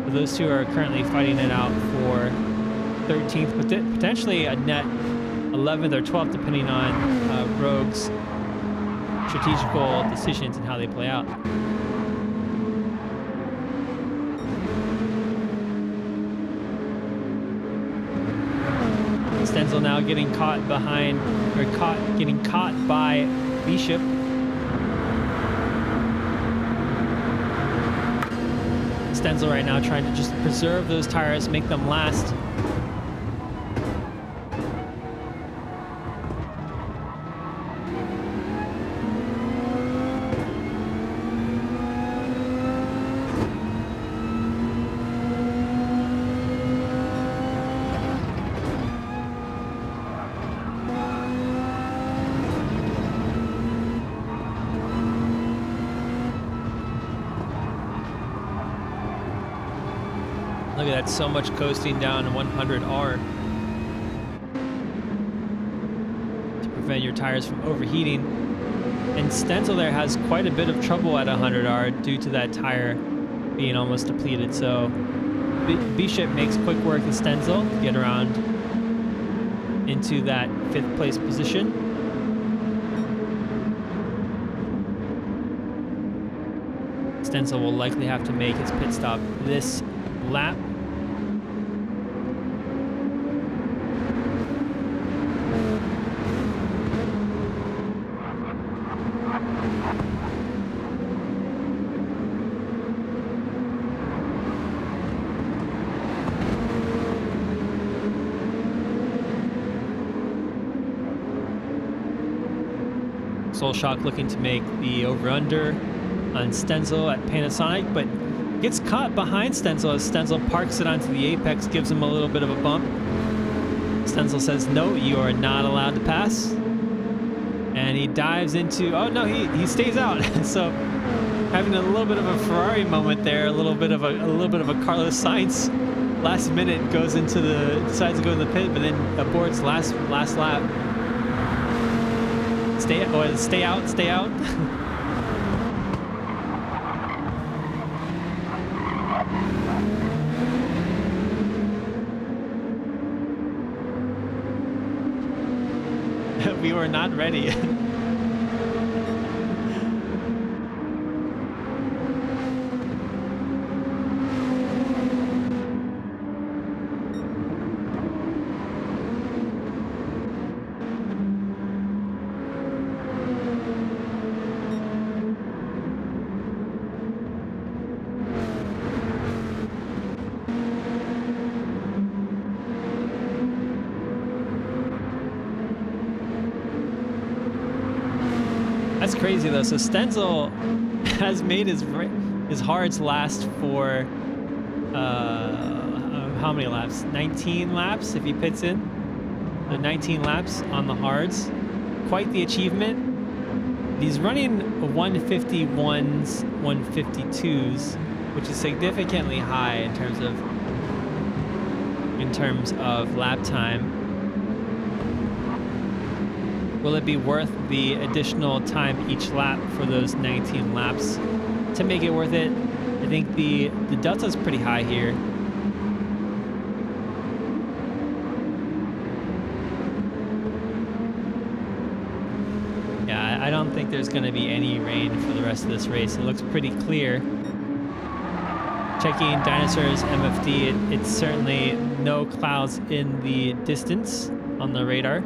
So those two are currently fighting it out for 13th, but potentially a net 11th or 12th depending on Rogue's strategical decisions and how they play out. Stenzel now getting caught behind, or getting caught by Bishop. Stenzel right now trying to just preserve those tires, make them last. Look at that, so much coasting down 100R to prevent your tires from overheating. And Stenzel there has quite a bit of trouble at 100R due to that tire being almost depleted. So Bishop makes quick work of Stenzel to get around into that 5th place position. Stenzel will likely have to make his pit stop this lap. Soul Shock looking to make the over-under on Stenzel at Panasonic, but gets caught behind Stenzel as Stenzel parks it onto the apex, gives him a little bit of a bump. Stenzel says, no, you are not allowed to pass. And he dives into, oh no, he stays out. So having a little bit of a Ferrari moment there, a little bit of a Carlos Sainz. Last minute decides to go in the pit, but then aborts last lap. Stay out. We were not ready. That's crazy though. So Stenzel has made his hards last for how many laps? 19 laps if he pits in. So 19 laps on the hards. Quite the achievement. He's running 151s, 152s, which is significantly high in terms of lap time. Will it be worth the additional time each lap for those 19 laps to make it worth it? I think the delta's pretty high here. Yeah, I don't think there's going to be any rain for the rest of this race. It looks pretty clear. Checking Dinosaur's MFD, it's certainly no clouds in the distance on the radar.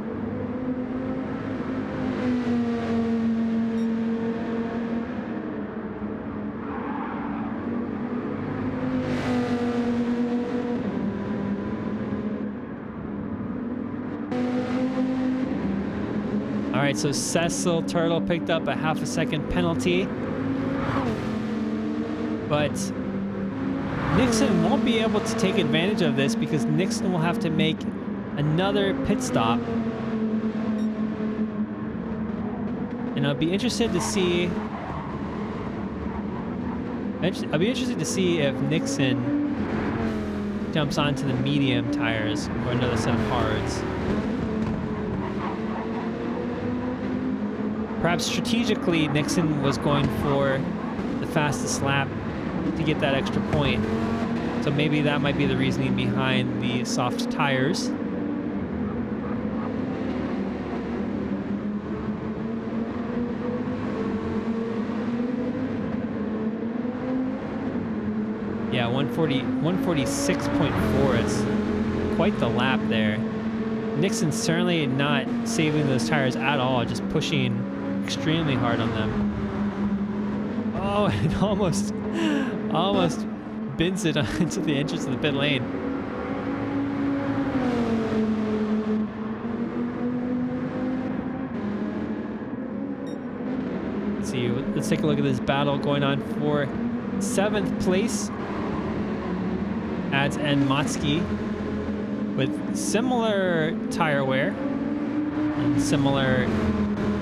All right, so Cecil Turtle picked up a half a second penalty, but Nixon won't be able to take advantage of this because Nixon will have to make another pit stop. And I'll be interested to see I'll be interested to see if Nixon jumps onto the medium tires or another set of hards. Perhaps strategically, Nixon was going for the fastest lap to get that extra point. So maybe that might be the reasoning behind the soft tires. Yeah, 146.4. It's quite the lap there. Nixon's certainly not saving those tires at all, just pushing extremely hard on them. Oh, it almost bins it into the entrance of the pit lane. Let's see, let's take a look at this battle going on for 7th place. Ads and Motsky with similar tire wear and similar,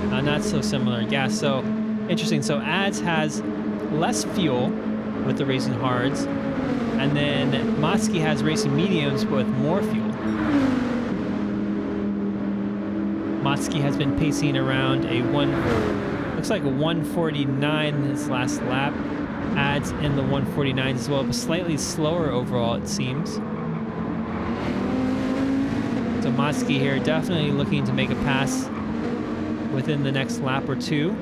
not so similar gas. So interesting. So Ads has less fuel with the racing hards, and then Motsky has racing mediums but with more fuel. Motsky has been pacing around looks like a 149 his last lap. Ads in the 149 as well, but slightly slower overall, it seems. So Motsky here definitely looking to make a pass within the next lap or two.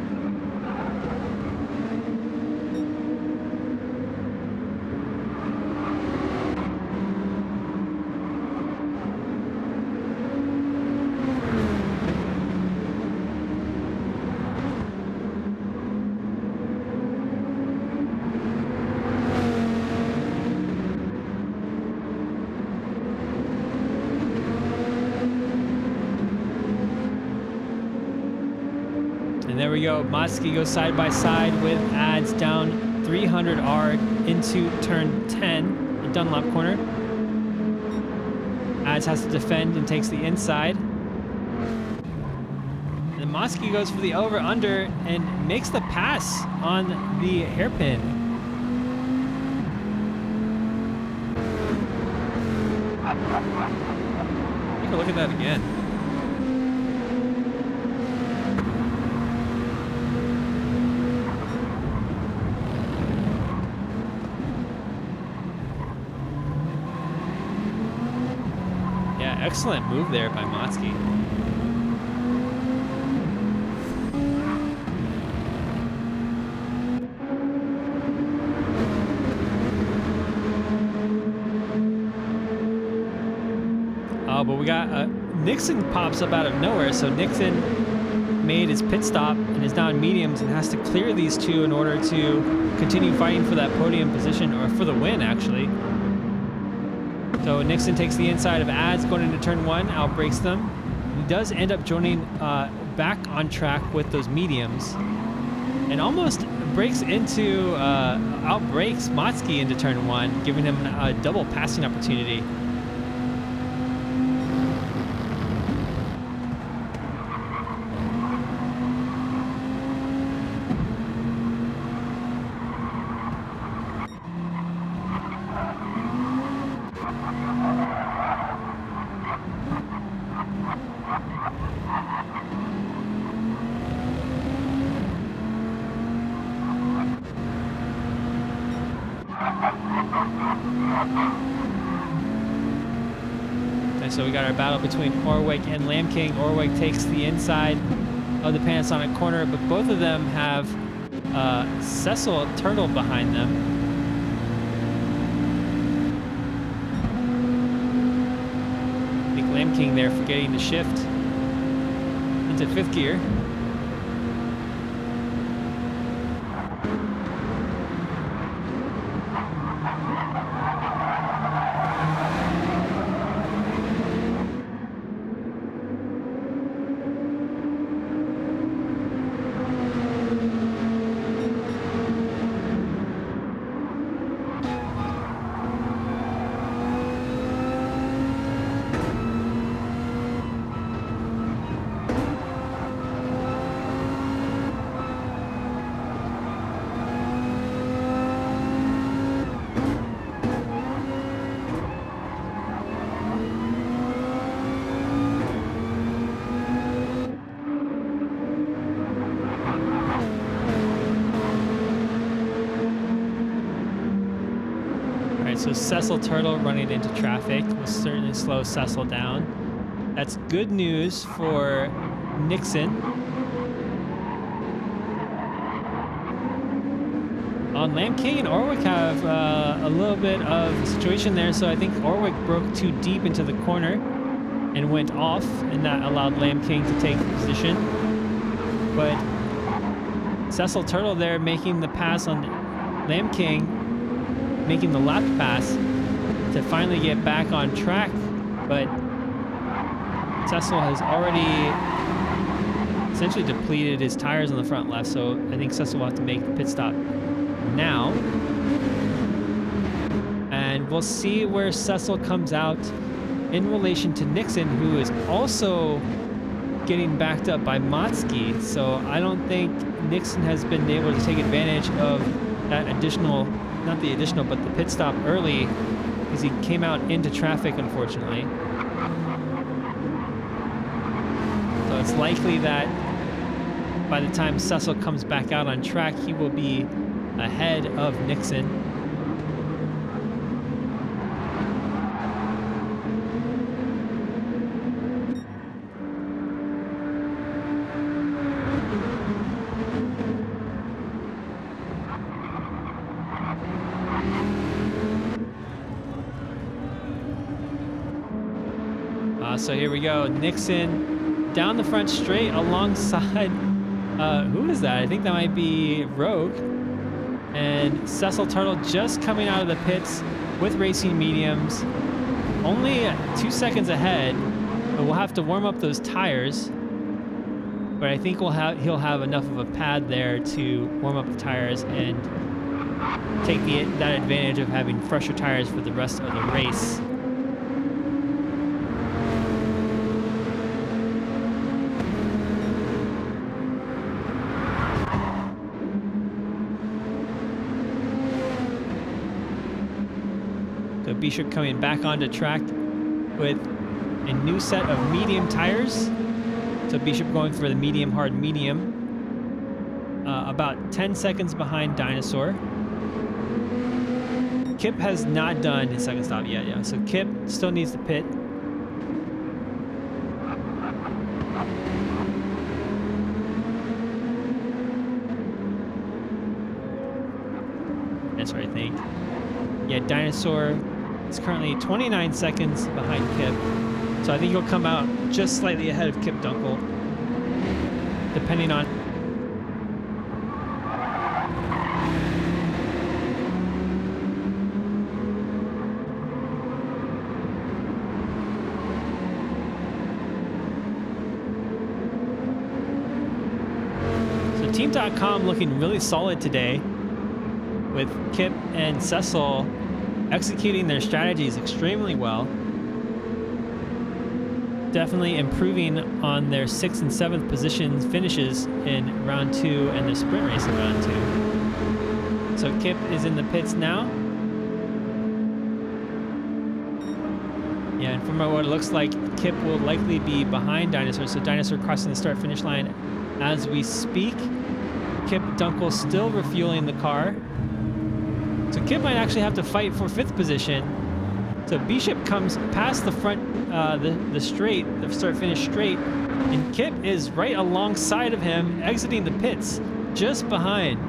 There we go. Motsky goes side by side with Ads down 300R into turn 10, the Dunlop corner. Ads has to defend and takes the inside. And then Motsky goes for the over-under and makes the pass on the hairpin. Take a look at that again. Excellent move there by Motsky. Oh, but we got Nixon pops up out of nowhere. So Nixon made his pit stop and is now in mediums and has to clear these two in order to continue fighting for that podium position, or for the win, actually. So Nixon takes the inside of Ads going into turn 1, outbrakes them. He does end up joining back on track with those mediums and almost breaks into, outbrakes Motsky into turn 1, giving him a double passing opportunity. And so we got our battle between Orwick and Lamb King. Orwick takes the inside of the Panasonic corner, but both of them have Cecil Turtle behind them. I think Lamb King there forgetting to shift into 5th gear. right, so Cecil Turtle running into traffic will certainly slow Cecil down. That's good news for Nixon. On Lamb King and Orwick have a little bit of a situation there, so I think Orwick broke too deep into the corner and went off, and that allowed Lamb King to take position. But Cecil Turtle there making the pass on Lamb King, making the left pass to finally get back on track, but Cecil has already essentially depleted his tires on the front left, so I think Cecil will have to make the pit stop now. And we'll see where Cecil comes out in relation to Nixon, who is also getting backed up by Motsky. So I don't think Nixon has been able to take advantage of that additional, not the additional, but the pit stop early, because he came out into traffic, unfortunately. So it's likely that by the time Cecil comes back out on track, he will be ahead of Nixon. So here we go. Nixon down the front straight alongside, who is that? I think that might be Rogue. And Cecil Turtle just coming out of the pits with racing mediums. Only 2 seconds ahead, but we'll have to warm up those tires. But I think he'll have enough of a pad there to warm up the tires and take that advantage of having fresher tires for the rest of the race. Bishop coming back onto track with a new set of medium tires. So Bishop going for the medium, hard medium. About 10 seconds behind Dinosaur. Kip has not done his second stop yet, yeah. So Kip still needs to pit. That's what I think. Yeah, Dinosaur is currently 29 seconds behind Kip. So I think he'll come out just slightly ahead of Kip Dunkel, depending on... So Team.com looking really solid today, with Kip and Cecil executing their strategies extremely well. Definitely improving on their 6th and 7th positions finishes in round 2 and the sprint race in round 2. So Kip is in the pits now. Yeah, and from what it looks like, Kip will likely be behind Dinosaur. So Dinosaur crossing the start-finish line as we speak. Kip Dunkel still refueling the car. So Kip might actually have to fight for 5th position. So Bishop comes past the front, the start-finish straight, and Kip is right alongside of him, exiting the pits, just behind.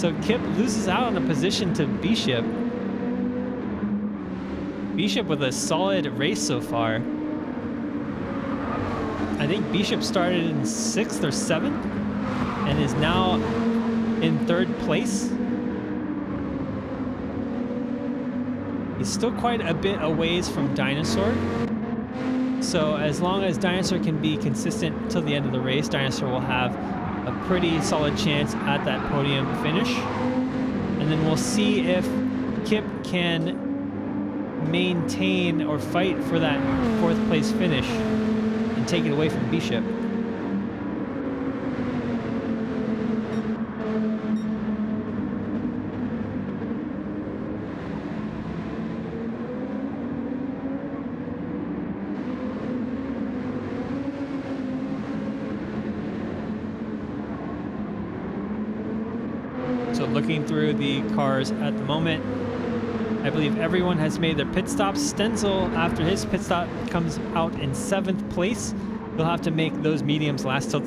So Kip loses out on a position to Bishop. Bishop with a solid race so far. I think Bishop started in 6th or 7th, and is now in 3rd place. He's still quite a bit a ways from Dinosaur. So as long as Dinosaur can be consistent until the end of the race, Dinosaur will have a pretty solid chance at that podium finish. And then we'll see if Kip can maintain or fight for that 4th place finish and take it away from Bishop. So looking through the cars at the moment, I believe everyone has made their pit stops. Stenzel, after his pit stop, comes out in 7th place. He'll have to make those mediums last till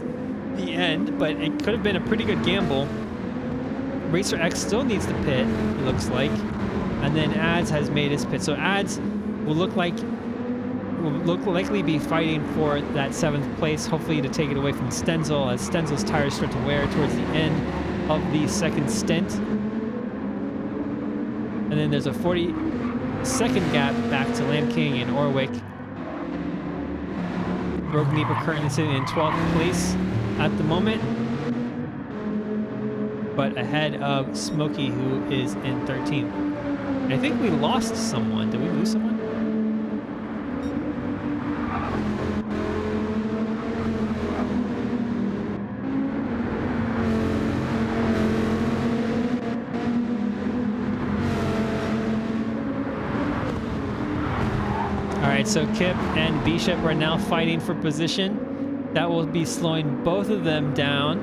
the end, but it could have been a pretty good gamble. Racer X still needs to pit, it looks like. And then Ads has made his pit. So Ads will likely be fighting for that 7th place, hopefully to take it away from Stenzel as Stenzel's tires start to wear towards the end of the second stint. And then there's a 40-second gap back to Lamb King and Orwick. Rogue Neeper currently sitting in 12th place at the moment, but ahead of Smokey, who is in 13th. And I think we lost someone. Did we lose someone? All right, so Kip and Bishop are now fighting for position. That will be slowing both of them down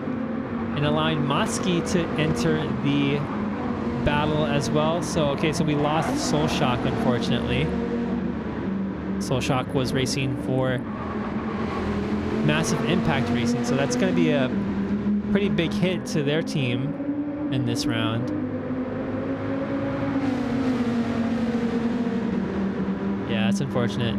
and allowing Motsky to enter the battle as well. So, okay, so we lost Soul Shock, unfortunately. Soul Shock was racing for Massive Impact Racing, so that's going to be a pretty big hit to their team in this round. Yeah, that's unfortunate.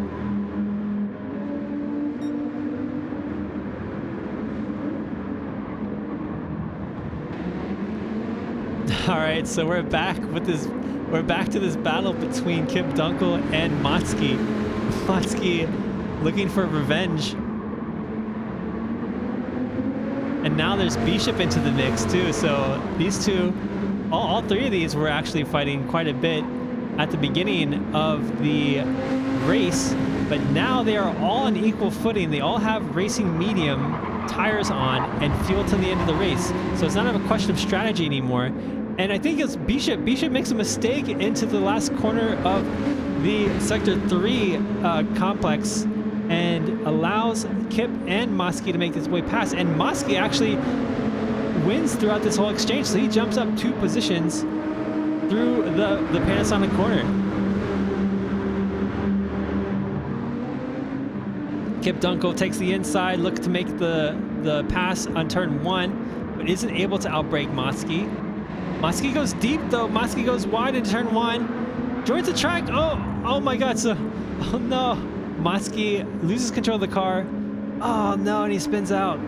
All right, so we're back with this. We're back to this battle between Kip Dunkel and Motsky. Motsky looking for revenge. And now there's Bishop into the mix too. So these two, all three of these were actually fighting quite a bit at the beginning of the race, but now they are all on equal footing. They all have racing medium tires on and fuel to the end of the race. So it's not a question of strategy anymore. And I think it's Bishop. Bishop makes a mistake into the last corner of the Sector 3 complex and allows Kip and Motsky to make his way past. And Motsky actually wins throughout this whole exchange. So he jumps up 2 positions through the Panasonic corner. Kip Dunkel takes the inside, looks to make the pass on turn 1, but isn't able to outbrake Motsky. Motsky goes deep though. Motsky goes wide in turn 1. Joins the track. Oh my God. So, oh no. Motsky loses control of the car. Oh no, and he spins out.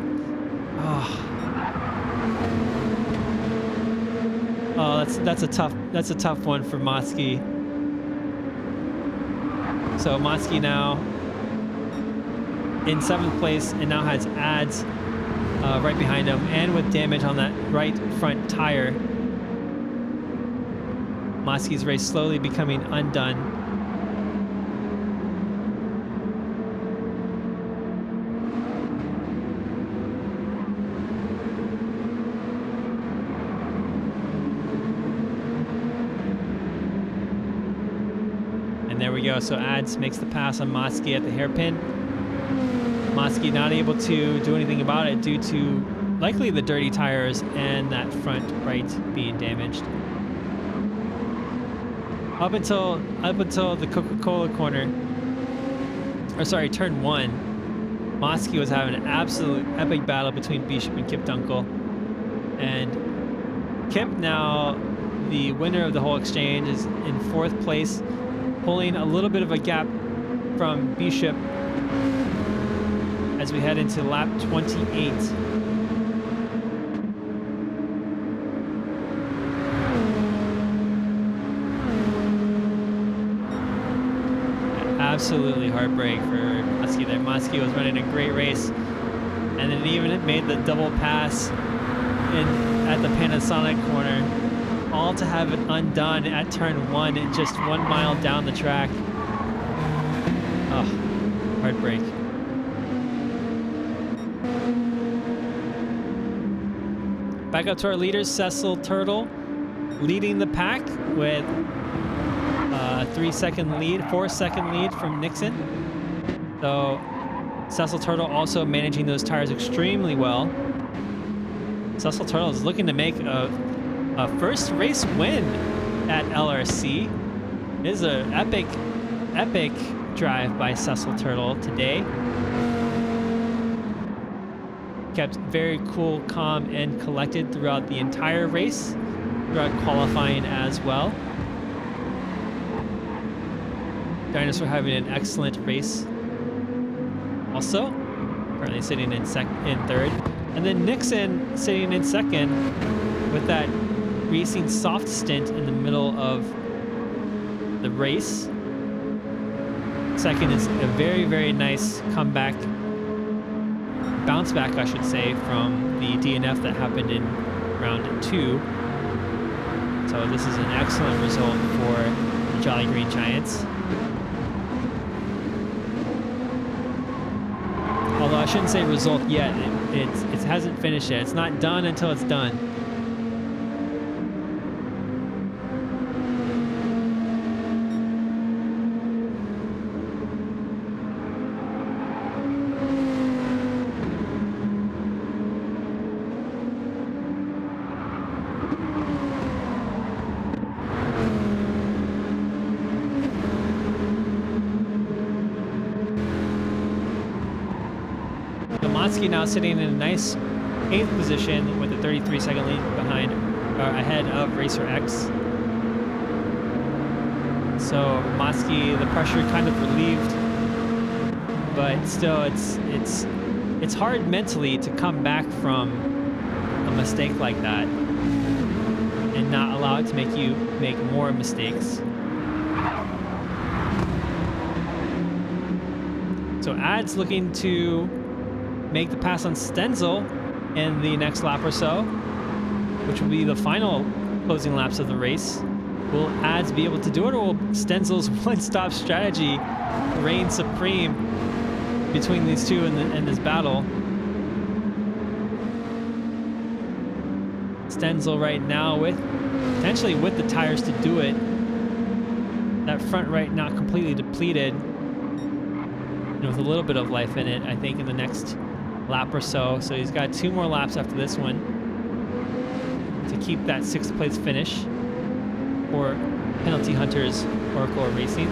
Oh, that's a tough one for Motsky. So Motsky now in 7th place and now has Ads right behind him and with damage on that right front tire. Motsky's race slowly becoming undone. And there we go. So Ads makes the pass on Motsky at the hairpin. Motsky not able to do anything about it due to likely the dirty tires and that front right being damaged. Up until the Coca-Cola corner, or sorry, turn 1, Motsky was having an absolute epic battle between Bishop and Kip Dunkel. And Kip, now the winner of the whole exchange, is in 4th place, pulling a little bit of a gap from Bishop as we head into lap 28. Absolutely heartbreak for Motsky there. Motsky was running a great race, and then even made the double pass at the Panasonic corner, all to have it undone at turn 1 and just 1 mile down the track. Oh, heartbreak. Back up to our leaders, Cecil Turtle leading the pack with 4-second lead from Nixon. So Cecil Turtle also managing those tires extremely well. Cecil Turtle is looking to make a first race win at LRC. This is an epic drive by Cecil Turtle today. Kept very cool, calm, and collected throughout the entire race, throughout qualifying as well. Dinosaur having an excellent race also, currently sitting in third. And then Nixon sitting in second with that racing soft stint in the middle of the race. Second is a very, very nice comeback, bounce back, I should say, from the DNF that happened in round 2. So this is an excellent result for the Jolly Green Giants. Although I shouldn't say result yet, it hasn't finished yet. It's not done until it's done. Now sitting in a nice 8th position with a 33-second lead ahead of Racer X. So Motsky, the pressure kind of relieved, but still it's hard mentally to come back from a mistake like that and not allow it to make you make more mistakes. So Ad's looking to make the pass on Stenzel in the next lap or so, which will be the final closing laps of the race. Will Ads be able to do it, or will Stenzel's one-stop strategy reign supreme between these two in this battle? Stenzel right now potentially with the tires to do it. That front right not completely depleted, and with a little bit of life in it, I think, in the next lap or so. So he's got 2 more laps after this one to keep that 6th place finish for Penalty Hunters Oracle Racing.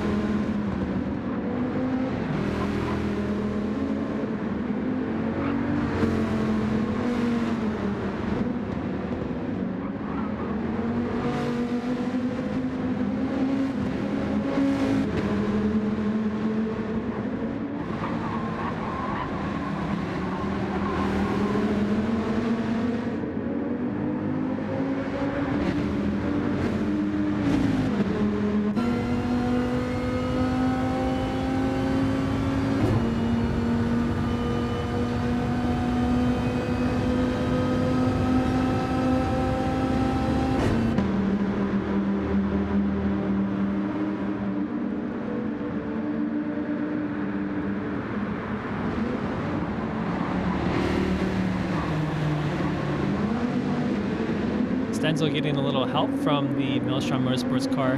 Stenzel getting a little help from the Maelstrom Motorsports car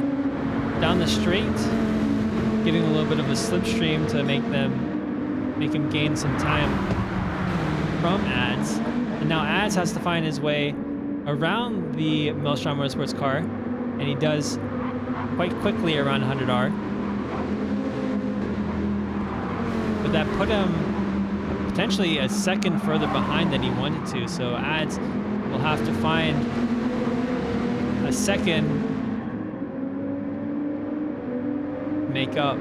down the straight, getting a little bit of a slipstream to make him gain some time from Ads. And now Ads has to find his way around the Maelstrom Motorsports car, and he does quite quickly around 100R. But that put him potentially a second further behind than he wanted to, so Ads will have to find a second make up.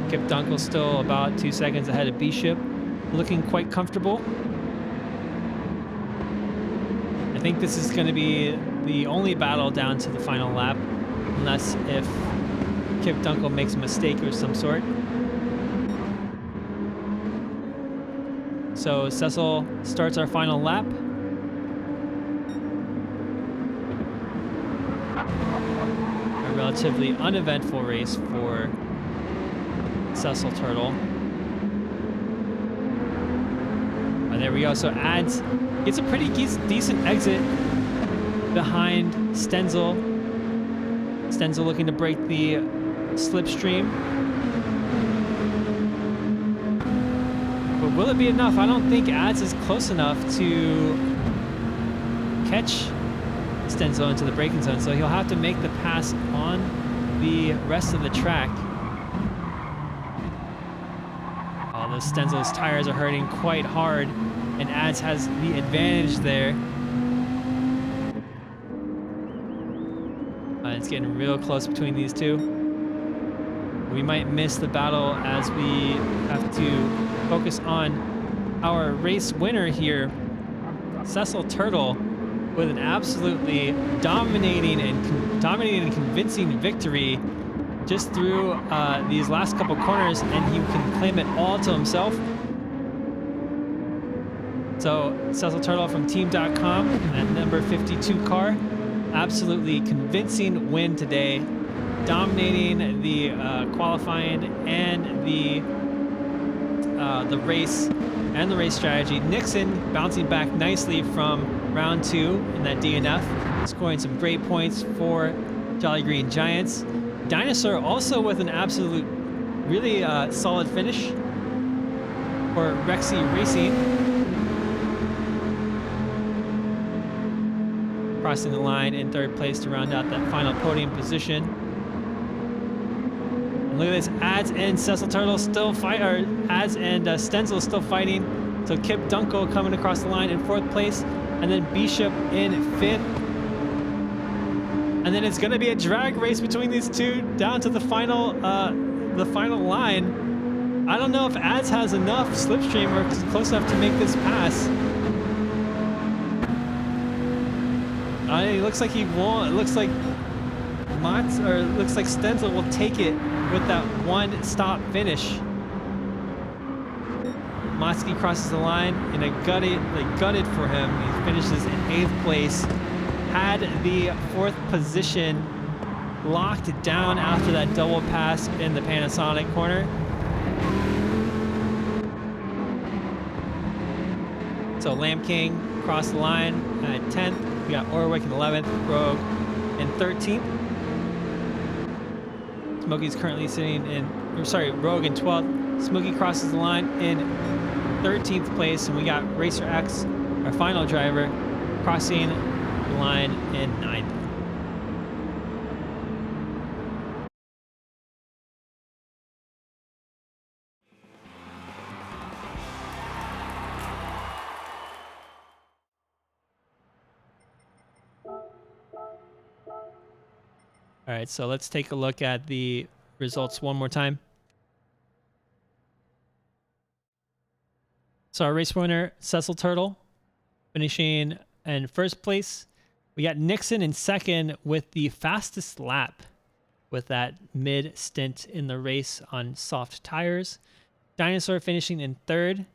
Kip Dunkel still about 2 seconds ahead of Bishop, looking quite comfortable. I think this is going to be the only battle down to the final lap, unless if Kip Dunkel makes a mistake of some sort. So Cecil starts our final lap. A relatively uneventful race for Cecil Turtle. Oh, there we go. So Ads gets a pretty decent exit behind Stenzel. Stenzel looking to break the slipstream. But will it be enough? I don't think Ads is close enough to catch Stenzel into the braking zone, so he'll have to make the pass on the rest of the track. Oh, those Stenzel's tires are hurting quite hard, and Ads has the advantage there. It's getting real close between these two. We might miss the battle as we have to focus on our race winner here, Cecil Turtle, with an absolutely dominating and convincing victory just through these last couple corners, and he can claim it all to himself. So Cecil Turtle from Team.com, that number 52 car, absolutely convincing win today, dominating the qualifying and the race and the race strategy. Nixon bouncing back nicely from round 2 in that DNF, scoring some great points for Jolly Green Giants. Dinosaur also with an absolute really solid finish for Rexy Racing, crossing the line in 3rd place to round out that final podium position. And look at this, Ads and Cecil Turtle still fight, or Ads and Stenzel still fighting. So Kip Dunkel coming across the line in 4th place, and then Bishop in 5th. And then it's gonna be a drag race between these two down to the final line. I don't know if Ads has enough slipstream or is close enough to make this pass. It looks like he won't. It looks like Stenzel will take it with that one stop finish. Motsky crosses the line in a gutted for him. He finishes in 8th place. Had the 4th position locked down after that double pass in the Panasonic corner. So Lamb King crossed the line at 10th. We got Orwick in 11th, Rogue in 13th. Smokey's currently sitting in, Rogue in 12th. Smokey crosses the line in 13th place, and we got Racer X, our final driver, crossing the line in 9th. All right, so let's take a look at the results one more time. So our race winner, Cecil Turtle, finishing in 1st place. We got Nixon in 2nd with the fastest lap with that mid stint in the race on soft tires. Dinosaur finishing in 3rd.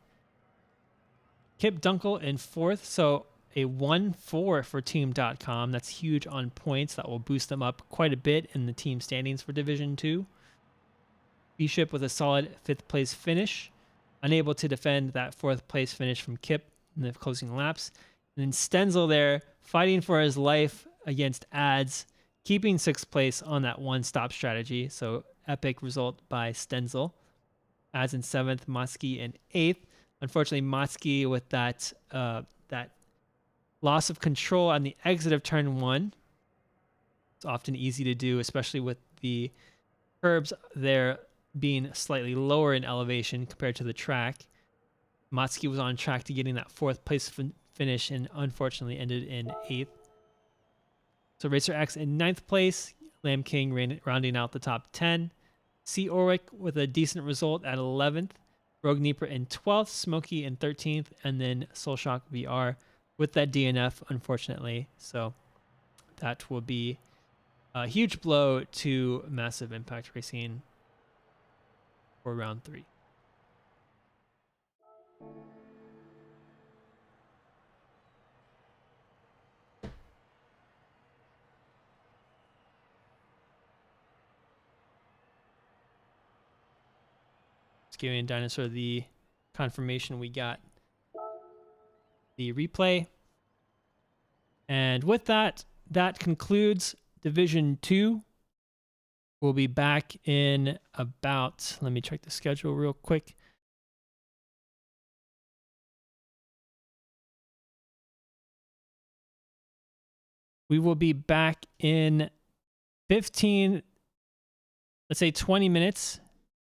Kip Dunkel in 4th. So a 1-4 for Team.com. That's huge on points. That will boost them up quite a bit in the team standings for Division 2. Bishop with a solid 5th place finish, unable to defend that 4th place finish from Kip in the closing laps. And then Stenzel there fighting for his life against Ads, keeping 6th place on that one-stop strategy. So epic result by Stenzel. Ads in 7th, Motsky in 8th. Unfortunately, Motsky with that loss of control on the exit of turn 1. It's often easy to do, especially with the curbs there being slightly lower in elevation compared to the track. Motsky was on track to getting that 4th place finish and unfortunately ended in 8th. So Racer X in 9th place, Lamb King rounding out the top 10. C. Orwick with a decent result at 11th. Rogue Nieper in 12th, Smokey in 13th, and then Soulshock VR with that DNF, unfortunately. So that will be a huge blow to Massive Impact Racing for round 3. Just giving Dinosaur the confirmation we got the replay. And with that, that concludes Division 2. We'll be back in about, let me check the schedule real quick. We will be back in 15, let's say 20 minutes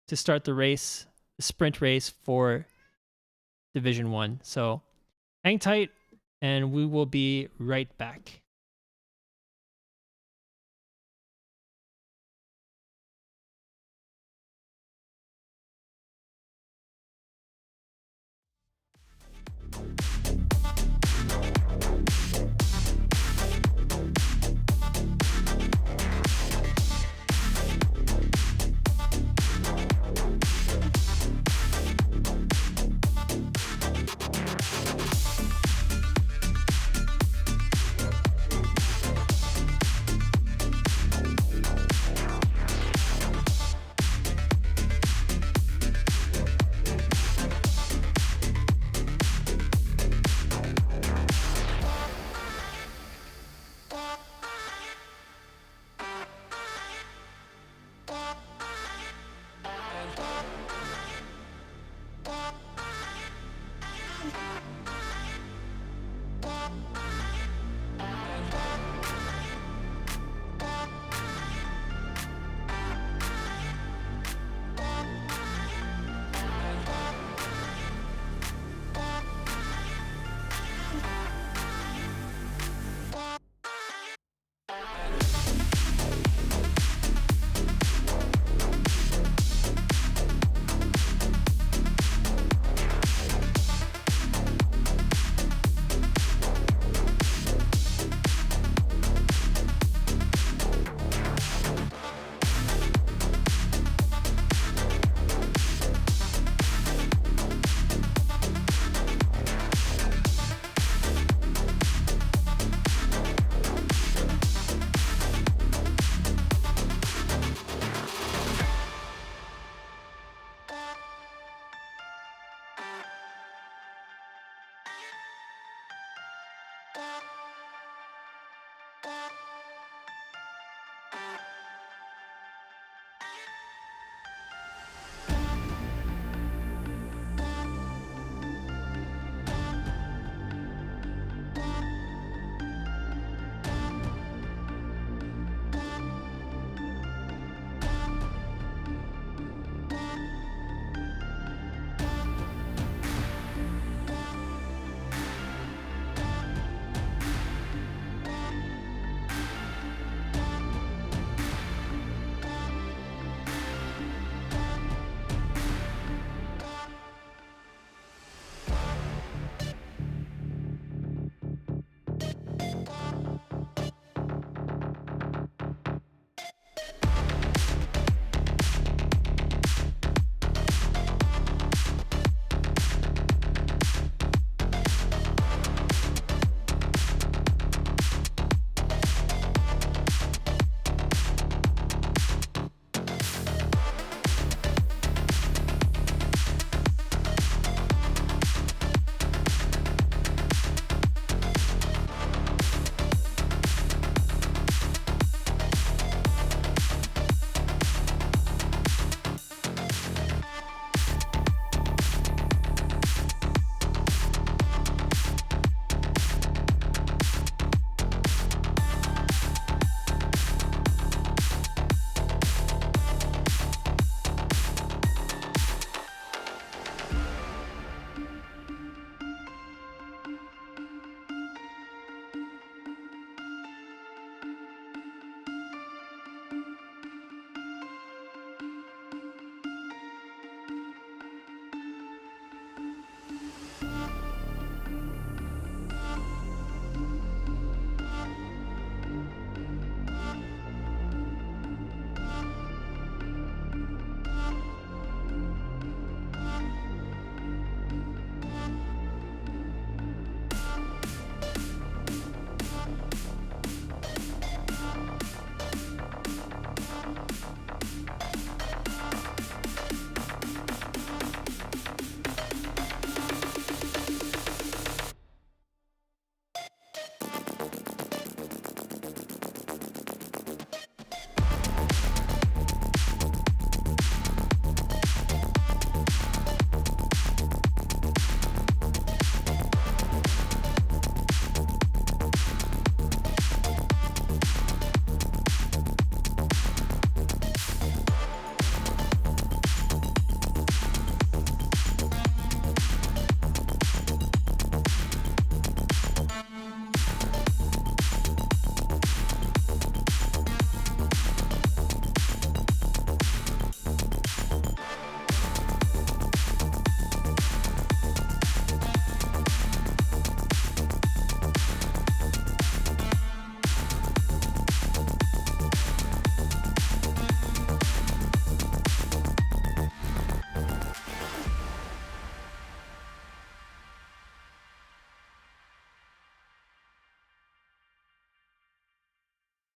to start the race, the sprint race for Division 1. So hang tight and we will be right back.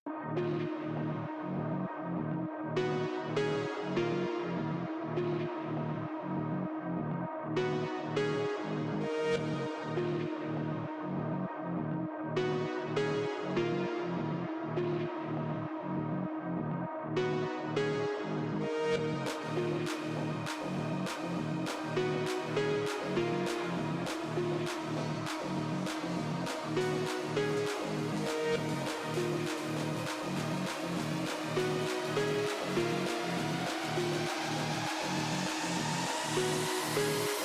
We'll be right back.